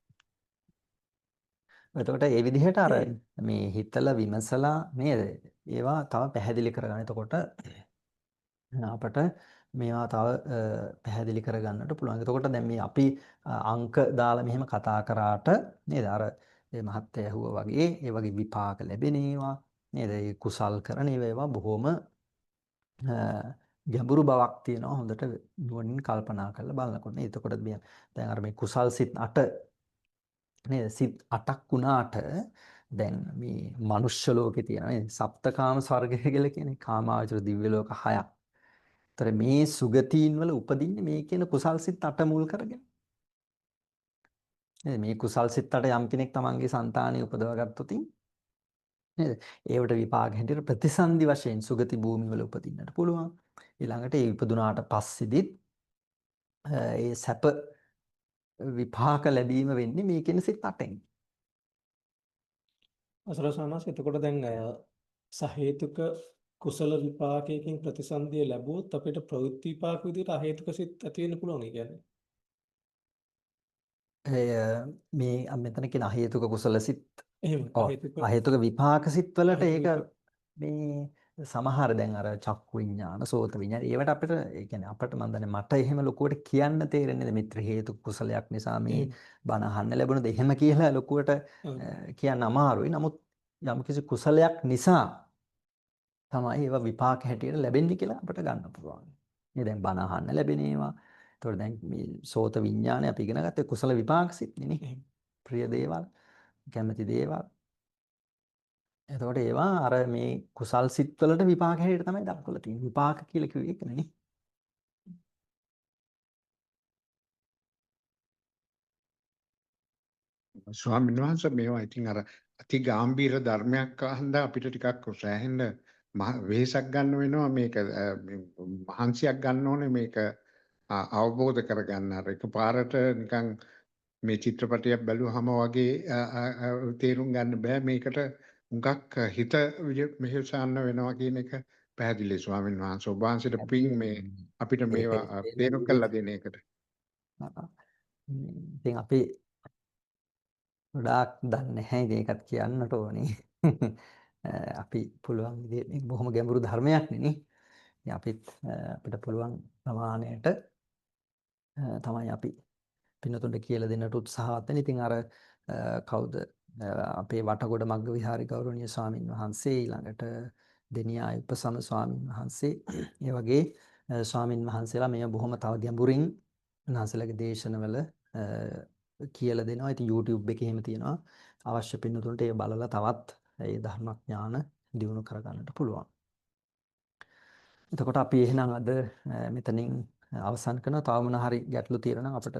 එතකොට ඒ විදිහට අර මේ හිතලා විමසලා නේද? ඒවා තව පැහැදිලි කරගන්න. එතකොට අපට මේවා තව පැහැදිලි කරගන්නට පුළුවන්. එතකොට දැන් මේ අපි අංක දාලා මෙහෙම කතා කරාට නේද? අර මේ මහත්ය ඇහුවා වගේ ඒ වගේ විපාක ලැබෙන ඒවා නේද? ඒ කුසල් කරන ඒවා බොහොම ගැඹුරු බවක් තියෙනවා හොඳට නුවණින් කල්පනා කරලා බලනකොට. එතකොට දැන් අර මේ කුසල් සිත් 8 නේද? සිත් 8ක් වුණාට දැන් මේ මනුෂ්‍ය ලෝකේ තියෙන නේද? සප්තකාම ස්වර්ගය කියලා කියන්නේ කාමාවචර දිව්‍ය ලෝක 6ක්. ඒතර මේ සුගතීන් වල උපදින්නේ මේ කියන කුසල් සිත් 8 මුල් කරගෙන. නේද? මේ කුසල් සිත් 8 යම් කෙනෙක් තමන්ගේ సంతානෙ උපදවා ගත්තොත් නේද? ඒවට විපාක හැටියට ප්‍රතිසන්දි වශයෙන් සුගති භූමි වල උපදින්නට පුළුවන්. ඊළඟට ඒ ඉපදුනාට පස්සෙදිත් ඒ සැප විපාක ලැබීම වෙන්නේ මේ කියන සිත් 8ෙන්. අසරසනස් එතකොට දැන් සහේතුක කුසල විපාකයකින් ප්‍රතිසන්දිය ලැබුවොත් අපිට ප්‍රවෘත්ති විපාක විදිහට අහේතුක සිත් ඇති වෙන්න පුළුවන් ඒ කියන්නේ. මේ මෙතන කියන අහේතුක කුසල සිත් එහෙම අහේතුක විපාක සිත් වලට ඒක මේ සමහර දැන් අර චක්කු විඤ්ඤාණ සෝත විඤ්ඤාණ ඒවට අපිට ඒ කියන්නේ අපිට මම දන්නේ මට එහෙම ලොකුවට කියන්න තේරෙන්නේ නැහැ මිත්‍ර හේතු කුසලයක් නිසා මේ බණ අහන්න ලැබුණද එහෙම කියලා ලොකුවට කියන්න අමාරුයි. නමුත් යම්කිසි කුසලයක් නිසා තමයි ඒවා විපාක හැටියට ලැබෙන්නේ කියලා අපිට ගන්න පුළුවන්. මේ දැන් බණ අහන්න ලැබෙන ඒවා. ඒතකොට දැන් මේ සෝත විඤ්ඤාණය අපි ඉගෙන ගත්තේ කුසල විපාක සිත්නේ නේ. ප්‍රිය දේවල්, කැමති දේවල්. එතකොට ඒවා අර මේ කුසල් සිත් වලට විපාක හැටියට තමයි දක්වලා තියෙන්නේ. විපාක කියලා කිව්වේ ඒක නේ. ස්වාමීන් වහන්සේ මේවා ඉතින් අර අති ගැඹීර ධර්මයක් අහන්දා අපිට ටිකක් සෑහෙන්න වෙහෙසක් ගන්න වෙනවා මේක මහන්සියක් ගන්න ඕනේ මේක අවබෝධ කරගන්න. අර එකපාරට නිකන් මේ චිත්‍රපටයක් බැලුවහම වගේ තේරුම් ගන්න බෑ. මේකට මුගක් හිත මෙහෙසන්න වෙනවා කියන එක පැහැදිලි ස්වාමීන් වහන්සේ. ඔබ වහන්සේට පින් මේ අපිට මේවා තේරුම් කරලා දෙන එකට. ඉතින් අපි ගොඩාක් දන්නේ නැහැ. ඉතින් ඒකත් කියන්නට ඕනේ. අපි පුළුවන් විදිහට බොහොම ගැඹුරු ධර්මයක් නේ. ඉතින් අපිට පුළුවන් ප්‍රමාණයට තමයි අපි පින්නතුන්ට කියලා දෙන්නට උත්සාහවත් වෙන්නේ. ඉතින් අර කවුද අපේ වටගොඩ මග්ග විහාරී ගෞරවනීය ස්වාමින් වහන්සේ ඊළඟට දෙනියා උපසම ස්වාමින් වහන්සේ ඒ වගේ ස්වාමින් වහන්සේලා මේ බොහොම තව ගැඹුරින් උන්වහන්සේලාගේ දේශනවල කියලා දෙනවා. ඉතින් YouTube එකේ එහෙම තියෙනවා. අවශ්‍ය පින්නතුන්ට ඒ බලලා තවත් ඒ ධර්මඥාන දියුණු කරගන්නට පුළුවන්. එතකොට අපි එහෙනම් අද මෙතනින් අවසන් කරනවා. තව මොන හරි ගැටලු තියෙනවා නම් අපිට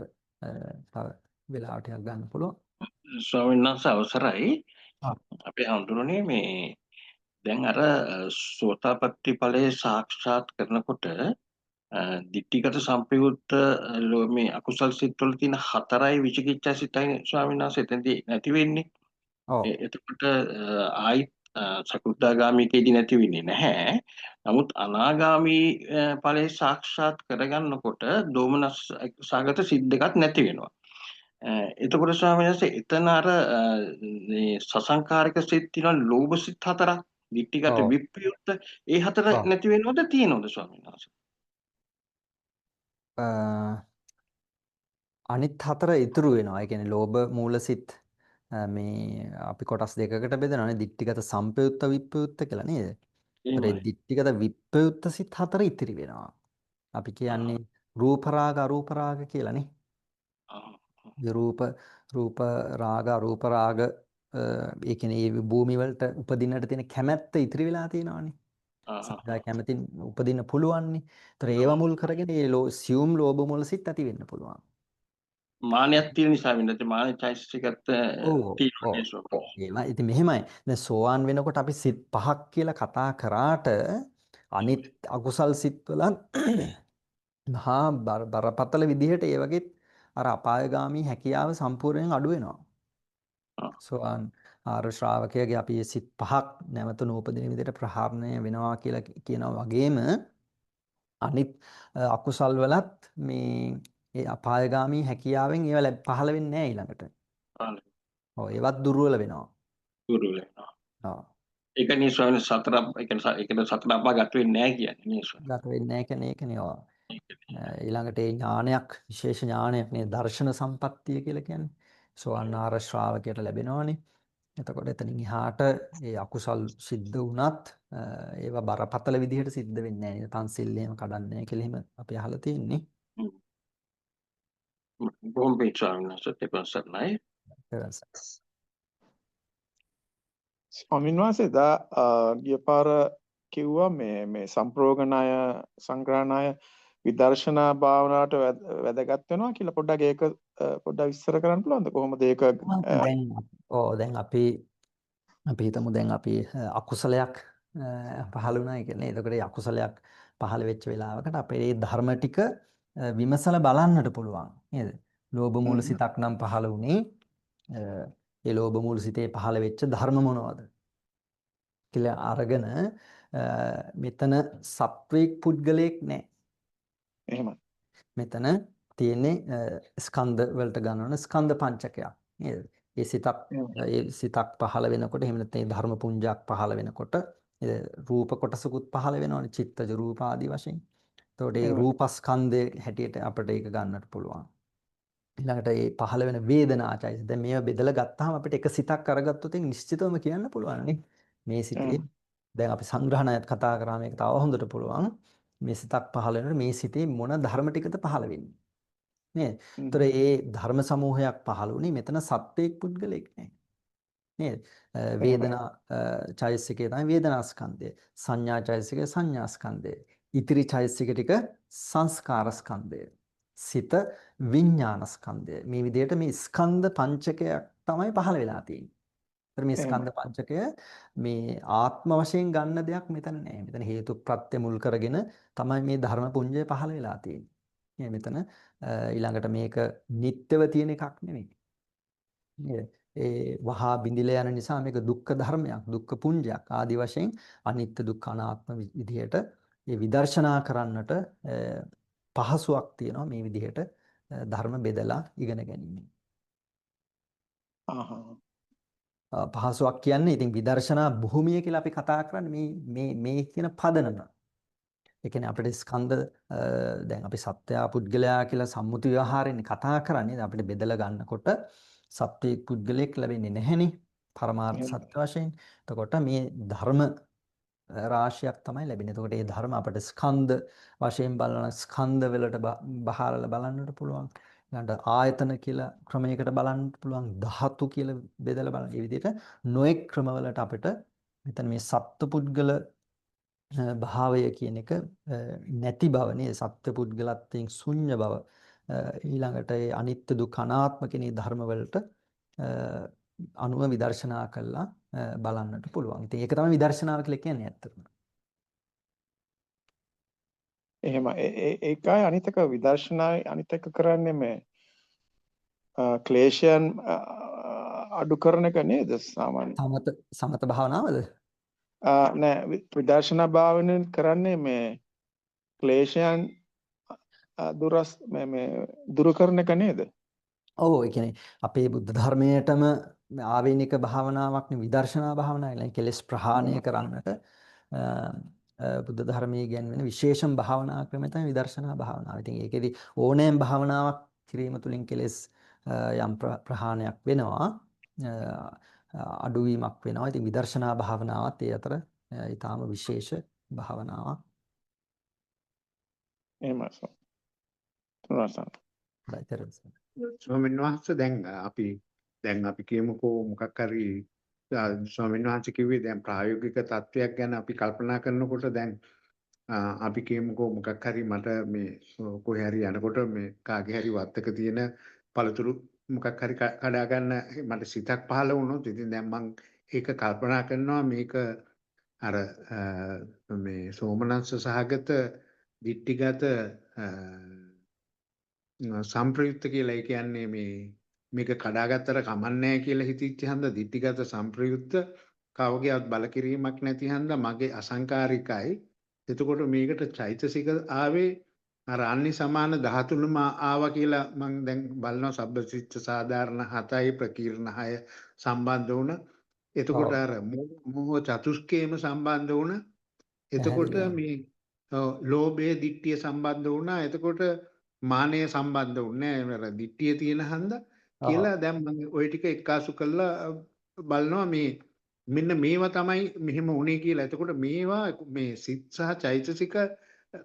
තව වෙලාවට ගන්න පුළුවන්. ස්වාමීන් වහන්සේ අවසරයි. අපි හඳුනන්නේ මේ දැන් අර සෝතාපට්ටි ඵලයේ සාක්ෂාත් කරනකොට දිට්ඨිගත සම්පයුක්ත මේ අකුසල් සිත් වල තියෙන 4යි විචිකිච්ඡා සිතයි ස්වාමීන් වහන්සේ එතෙන්දී නැති වෙන්නේ. එතකොට ආයි සකුද්දාගාමීකේදී නැති වෙන්නේ නැහැ. නමුත් අනාගාමී ඵලයේ සාක්ෂාත් කරගන්නකොට දෝමනස් සාගත සිත් දෙකක් නැති වෙනවා. එතකොට ස්වාමීන් වහන්සේ එතන අර මේ සසංකාරික සිත් තියෙන ලෝභ සිත් 4ක් දිට්ඨිගත ඔව්. විප්‍රයුක්ත ඒ හතර ඔව්. නැති වෙනවද තියෙනවද ස්වාමීන් වහන්සේ? අ, අනිත් හතර ඉතුරු වෙනවා. ඒ කියන්නේ ලෝභ මූලසිත මේ අපි කොටස් දෙකකට බෙදනවානේ. දිට්ඨිගත සම්පයුත්ත විප්‍රයුක්ත කියලා නේද? ඒතර ඒ එහෙමයි. දිට්ඨිගත විප්‍රයුක්ත සිත් හතර ඉතිරි වෙනවා. අපි කියන්නේ රූප රාග අරූප රාග කියලානේ. ආ, ඒ රූප රාග අරූප රාග ඒ කියන්නේ මේ භූමි වලට උපදින්නට තියෙන කැමැත්ත ඉතිරි වෙලා තියෙනවානේ. සද්දා කැමැතින් උපදින්න පුළුවන්නේ. ඒතර ඒව මුල් කරගෙන ඒ සියුම් ලෝභ මූල සිත් ඇති වෙන්න පුළුවන්. මානයක් තියෙන නිසා වෙන්නේ මානෙ චෛතසිකත් ඔව් තියෙනවා ඔව් නේ ස්වාමීන් වහන්සේ. ඒවා ඉතින් මෙහෙමයි. දැන් සෝවාන් වෙනකොට අපි සිත් පහක් කියලා කතා කරාට අනිත් අකුසල් සිත්වල මහා බරපතල විදිහට ඒ වගේ අර අපායগামী හැකියාව සම්පූර්ණයෙන් අඩු වෙනවා. ආ, සෝවාන් ආර්ය ශ්‍රාවකයාගේ අපි මේ සිත් පහක් නැවත නූපදින විදිහට ප්‍රහාරණය වෙනවා කියලා කියනවා වගේම අනිත් අකුසල් වලත් මේ ඒ අපායগামী හැකියාවෙන් ඒවා පහළ වෙන්නේ නැහැ ඊළඟට. ආනේ. ඔව් ඒවත් දුර්වල වෙනවා. දුර්වල වෙනවා. ඔව්. ඒක නේ ස්වාමීන් වහන්සේ ඒකනේ සතර අපාගත වෙන්නේ නැහැ කියන්නේ නේ ස්වාමීන් ගත වෙන්නේ නැහැ කියන්නේ ඒකනේ. ඔව්. වහන්සේ. ඊළඟට ඒ ඥානයක් විශේෂ ඥානයක් නේ දර්ශන සම්පත්තිය කියලා කියන්නේ. සෝවාන් ආර්ය ශ්‍රාවකයට ලැබෙනවනේ. එතකොට එතනින් එහාට ඒ අකුසල් සිද්ධ වුණත් ඒවා බරපතල විදිහට සිද්ධ වෙන්නේ නැහැ නේද? පන්සිල් එහෙම කඩන්නේ නැහැ කියලා එහෙම අපි අහලා තියෙන්නේ. බොහොම පිං ස්වාමීන් වහන්සේ තෙපන් සරණයි. ස්වාමීන් වහන්සේ දා ගිය පාර කිව්වා මේ සම්ප්‍රෝගණය සංග්‍රහණය විදර්ශනා භාවනාවට වැදගත් වෙනවා කියලා පොඩ්ඩක් ඒක පොඩ්ඩක් විස්තර කරන්න පුළුවන්ද කොහොමද ඒක දැන් අපි හිතමු දැන් අපි අකුසලයක් පහළ වුණා කියන්නේ. එතකොට ඒ අකුසලයක් පහළ වෙච්ච වෙලාවකට අපේ මේ ධර්ම ටික විමසලා බලන්නට පුළුවන් නේද? ලෝභ මූල සිතක් නම් පහළ වුණේ ඒ ලෝභ මූල සිතේ පහළ වෙච්ච ධර්ම මොනවද කියලා අරගෙන මෙතන සත්වයක් පුද්ගලයෙක් නැහැ. එහෙමයි. මෙතන තියෙන්නේ ස්කන්ධ වලට ගන්නවන ස්කන්ධ පංචකයක් නේද? ඒ සිතක් පහළ වෙනකොට එහෙම නැත්නම් ධර්ම පුංජයක් පහළ වෙනකොට රූප කොටසකුත් පහළ වෙනවනේ චිත්තජ රූප ආදී වශයෙන්. එතකොට ඒ රූපස්කන්ධයේ හැටියට අපිට ඒක ගන්නට පුළුවන්. ඊළඟට ඒ පහළ වෙන වේදනාචෛතසික. දැන් මේවා බෙදලා ගත්තාම අපිට එක සිතක් අරගත්තොත් නිශ්චිතවම කියන්න පුළුවන් නේ. මේ සිතේ දැන් අපි සංග්‍රහණයත් කතා කරා මේක තව හොඳට පුළුවන්. මේ සිතක් පහළ වෙනකොට මේ සිතේ මොන ධර්ම ටිකද පහළ වෙන්නේ. නේද? ඒතර ඒ ධර්ම සමූහයක් පහළ වුණේ මෙතන සත්‍යයක් පුද්ගලෙක් නැහැ. නේද? වේදනා චෛතසිකය තමයි වේදනා ස්කන්ධය. සංඥා චෛතසිකය සංඥා ස්කන්ධය. ඉතිරි චෛතසික ටික සංස්කාර ස්කන්ධය. සිත විඥාන ස්කන්ධය. මේ විදිහට මේ ස්කන්ධ පංචකයක් තමයි පහළ වෙලා තියෙන්නේ. ඒතර මේ ස්කන්ධ පංචකය මේ ආත්ම වශයෙන් ගන්න දෙයක් මෙතන නැහැ. මෙතන හේතු ප්‍රත්‍ය මුල් කරගෙන තමයි මේ ධර්ම පුඤ්ජය පහළ වෙලා තියෙන්නේ. මෙතන ඊළඟට මේක නිට්ටව තියෙන එකක් නෙමෙයි. නේද? ඒ වහා බිඳිලා යන නිසා මේක දුක්ඛ ධර්මයක්, දුක්ඛ පුඤ්ජයක් ආදි වශයෙන් අනිත්‍ය දුක්ඛ අනාත්ම විදිහට මේ විදර්ශනා කරන්නට පහසුවක් තියෙනවා මේ විදිහට ධර්ම බෙදලා ඉගෙන ගැනීම. පහසුවක් කියන්නේ ඉතින් විදර්ශනා භූමිය කියලා අපි කතා කරන්නේ මේ කියන පදනම. ඒ කියන්නේ අපිට ස්කන්ධ දැන් අපි සත්‍යය පුද්ගලයා කියලා සම්මුති ව්‍යවහාරයෙන් කතා කරන්නේ අපිට බෙදලා ගන්නකොට සත්‍යයක් පුද්ගලයෙක් ලැබෙන්නේ නැහෙනේ පරමාර්ථ සත්‍ය වශයෙන්. එතකොට මේ ධර්ම රාශියක් තමයි ලැබෙන්නේ. එතකොට මේ ධර්ම අපිට ස්කන්ධ වශයෙන් බලන ස්කන්ධ වලට බහාරලා බලන්නට පුළුවන්. ඊළඟට ආයතන කියලා ක්‍රමයකට බලන්නට පුළුවන්. ධාතු කියලා බෙදලා බලන්න. මේ විදිහට නොඑක් ක්‍රමවලට අපිට මෙතන මේ සත්පුද්ගල භාවය කියන එක නැති බව නේද? සත්පුද්ගලත්වයෙන් ශුන්‍ය බව. ඊළඟට ඒ අනිත්‍ය දුක්ඛ අනාත්ම කියන ධර්ම වලට අනුව විදර්ශනා කළා බලන්නට පුළුවන්. ඉතින් ඒක තමයි විදර්ශනාව කියලා කියන්නේ ඇත්තටම. එහෙම ඒකයි අනිත් එක විදර්ශනායි අනිත් එක කරන්නේ මේ ක්ලේශයන් අඩු කරන එක නේද සාමාන්‍ය සමත භාවනාවද? නෑ විදර්ශනා භාවනාවෙන් කරන්නේ මේ ක්ලේශයන් දුරු කරන එක නේද? ඔව් ඒ කියන්නේ අපේ බුද්ධ ධර්මයටම ආවේනික භාවනාවක් නෙවෙයි විදර්ශනා භාවනාවක්. නේ කෙලෙස් ප්‍රහාණය කරන්නට බුද්ධ ධර්මයේ ඉගැන්වෙන විශේෂම භාවනා ක්‍රමය තමයි විදර්ශනා භාවනාව. ඉතින් ඒකෙදි ඕනෑම භාවනාවක් කිරීම තුළින් කෙලෙස් යම් ප්‍රහාණයක් වෙනවා. අඩුවීමක් වෙනවා. ඉතින් විදර්ශනා භාවනාවත් ඒ අතර ඊටාම විශේෂ භාවනාවක්. එහෙමයි සර්. ස්වාමීන් වහන්සේ දැන් අපි කියමුකෝ මොකක් හරි ස්වාමීන් වහන්සේ කිව්වේ දැන් ප්‍රායෝගික තත්වයක් ගැන අපි කල්පනා කරනකොට දැන් අපි කියමුකෝ මොකක් හරි මට මේ කොහේ හරි යනකොට මේ කාගේ හරි වත්තක තියෙන පළතුරු මොකක් හරි කඩා ගන්න මට සිතක් පහළ වුණොත් ඉතින් දැන් මම ඒක කල්පනා කරනවා මේක අර මේ සෝමනස්ස සහගත දිට්ඨිගත සම්ප්‍රයුක්ත කියලා ඒ කියන්නේ මේක කඩාගත්තට කමන්නේ කියලා හිතච්ච හන්ද දිට්ඨිගත සම්ප්‍රයුක්ත කවගේවත් බල කිරීමක් නැති හන්ද මගේ අසංකාරිකයි. එතකොට මේකට චෛතසික ආවේ අර අන්‍ය සමාන 13ම ආවා කියලා මම දැන් බලනවා සබ්බසිච්ච සාධාරණ 7යි ප්‍රකීර්ණ 6 සම්බන්ධ වුණ. එතකොට අර මොහ චතුස්කේම සම්බන්ධ වුණ. එතකොට මේ ලෝභය දිට්ඨිය සම්බන්ධ වුණා. එතකොට මානය සම්බන්ධ වුණේ නැහැ. අර දිට්ඨිය තියෙන හන්ද කියලා දැන් මම ওই ටික එක්කාසු කරලා බලනවා මේ මෙන්න මේවා තමයි මෙහෙම වුණේ කියලා. එතකොට මේවා මේ සිත් සහ චෛතසික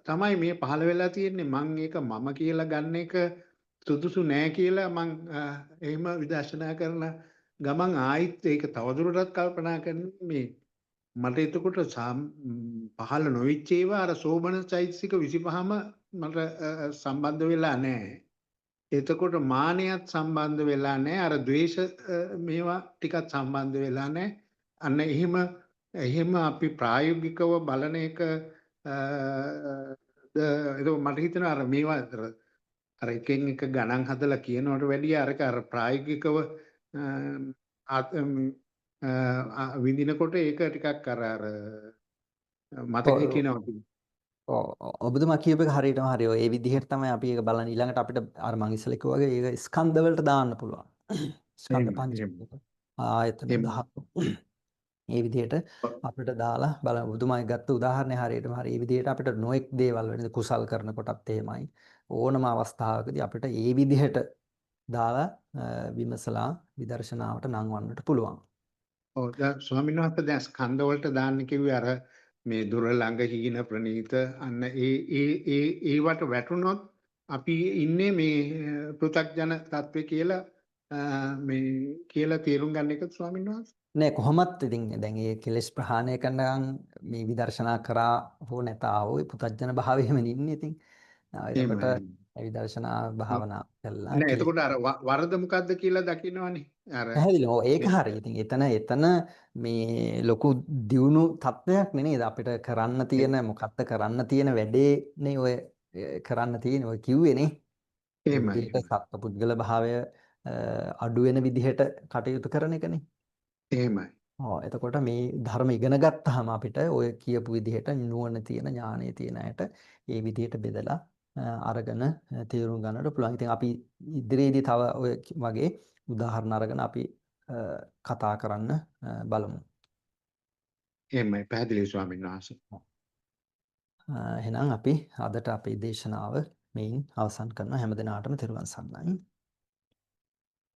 තමයි මේ පහළ වෙලා තියෙන්නේ. මම ඒක මම කියලා ගන්න එක සුදුසු නෑ කියලා මම එහෙම විදර්ශනා කරන ගමන් ආයිත් ඒක තවදුරටත් කල්පනා කරන්නේ මේ මට එතකොට පහළ නොවිච්ච ඒවා අර සෝබන චෛතසික 25ම මට සම්බන්ධ වෙලා නැහැ. එතකොට මානයත් සම්බන්ධ වෙලා නැහැ. අර ද්වේෂ මේවා ටිකක් සම්බන්ධ වෙලා නැහැ. අන්න එහෙම අපි ප්‍රායෝගිකව බලන එක ඒක මට හිතෙනවා අර මේවා අර එකෙන් එක ගණන් හදලා කියනවට වැඩිය අර ප්‍රායෝගිකව විඳිනකොට ඒක ටිකක් අර මතකේ කියනවා. ඔබතුමා කියපු එක හරියටම හරි. ඒ විදිහට තමයි අපි ඒක බලන්නේ. ඊළඟට අපිට අර මං ඉස්සෙල්ලා කිව්වා වගේ ඒක ස්කන්ධ වලට දාන්න පුළුවන්. ස්කන්ධ පංචකයට. ආයතන 10. ඒ විදිහට අපිට දාලා බලන්න. ඔබතුමායි ගත්ත උදාහරණය හරියටම හරි. ඒ විදිහට අපිට නොඑක් දේවල් වෙන කුසල් කරනකොටත් එහෙමයි. ඕනම අවස්ථාවකදී අපිට ඒ විදිහට දාලා විමසලා විදර්ශනාවට නංවන්නට පුළුවන්. ඔව් දැන් ස්වාමීන් වහන්සේ දැන් ස්කන්ධ වලට දාන්න කිව්වේ අර මේ දුර ළඟ හීන ප්‍රනීත අන්න ඒවට වැටුනොත් අපි ඉන්නේ මේ පෘථග්ජන තත්ත්වේ කියලා මේ කියලා තේරුම් ගන්න එක ස්වාමීන් වහන්සේ. නෑ කොහොමත් ඉතින් දැන් මේ කෙලෙස් ප්‍රහාණය කරනනම් මේ විදර්ශනා කරා හෝ නැතා හෝ පුතඥන භාවයෙම ඉන්නේ ඉතින්. එතකොට විදර්ශනා භාවනා කළා. නෑ එතකොට අර වරද මොකද්ද කියලා දකින්නවනේ. අර පැහැදිලිව ඒක හරි. ඉතින් එතන මේ ලොකු දියුණු තත්ත්වයක් නෙනේද අපිට කරන්න තියෙන මොකක්ද කරන්න තියෙන වැඩේනේ ඔය කරන්න තියෙන ඔය කිව්වේනේ. එහෙමයි. සත්පුද්ගල භාවය අඩු වෙන විදිහට කටයුතු කරන එකනේ. එහෙමයි. එතකොට මේ ධර්ම ඉගෙන ගත්තාම අපිට ඔය කියපු විදිහට නුවණ තියෙන ඥානය තියෙන අයට ඒ විදිහට බෙදලා අරගෙන තේරුම් ගන්නට පුළුවන්. ඉතින් අපි ඉදිරියේදී තව ඔය වගේ උදාහරණ අරගෙන අපි කතා කරන්න බලමු. එහෙමයි පැහැදිලි ස්වාමීන් වහන්සේ. එහෙනම් අපි අදට අපේ දේශනාව මෙයින් අවසන් කරනවා. හැම දිනාටම තෙරුවන් සරණයි.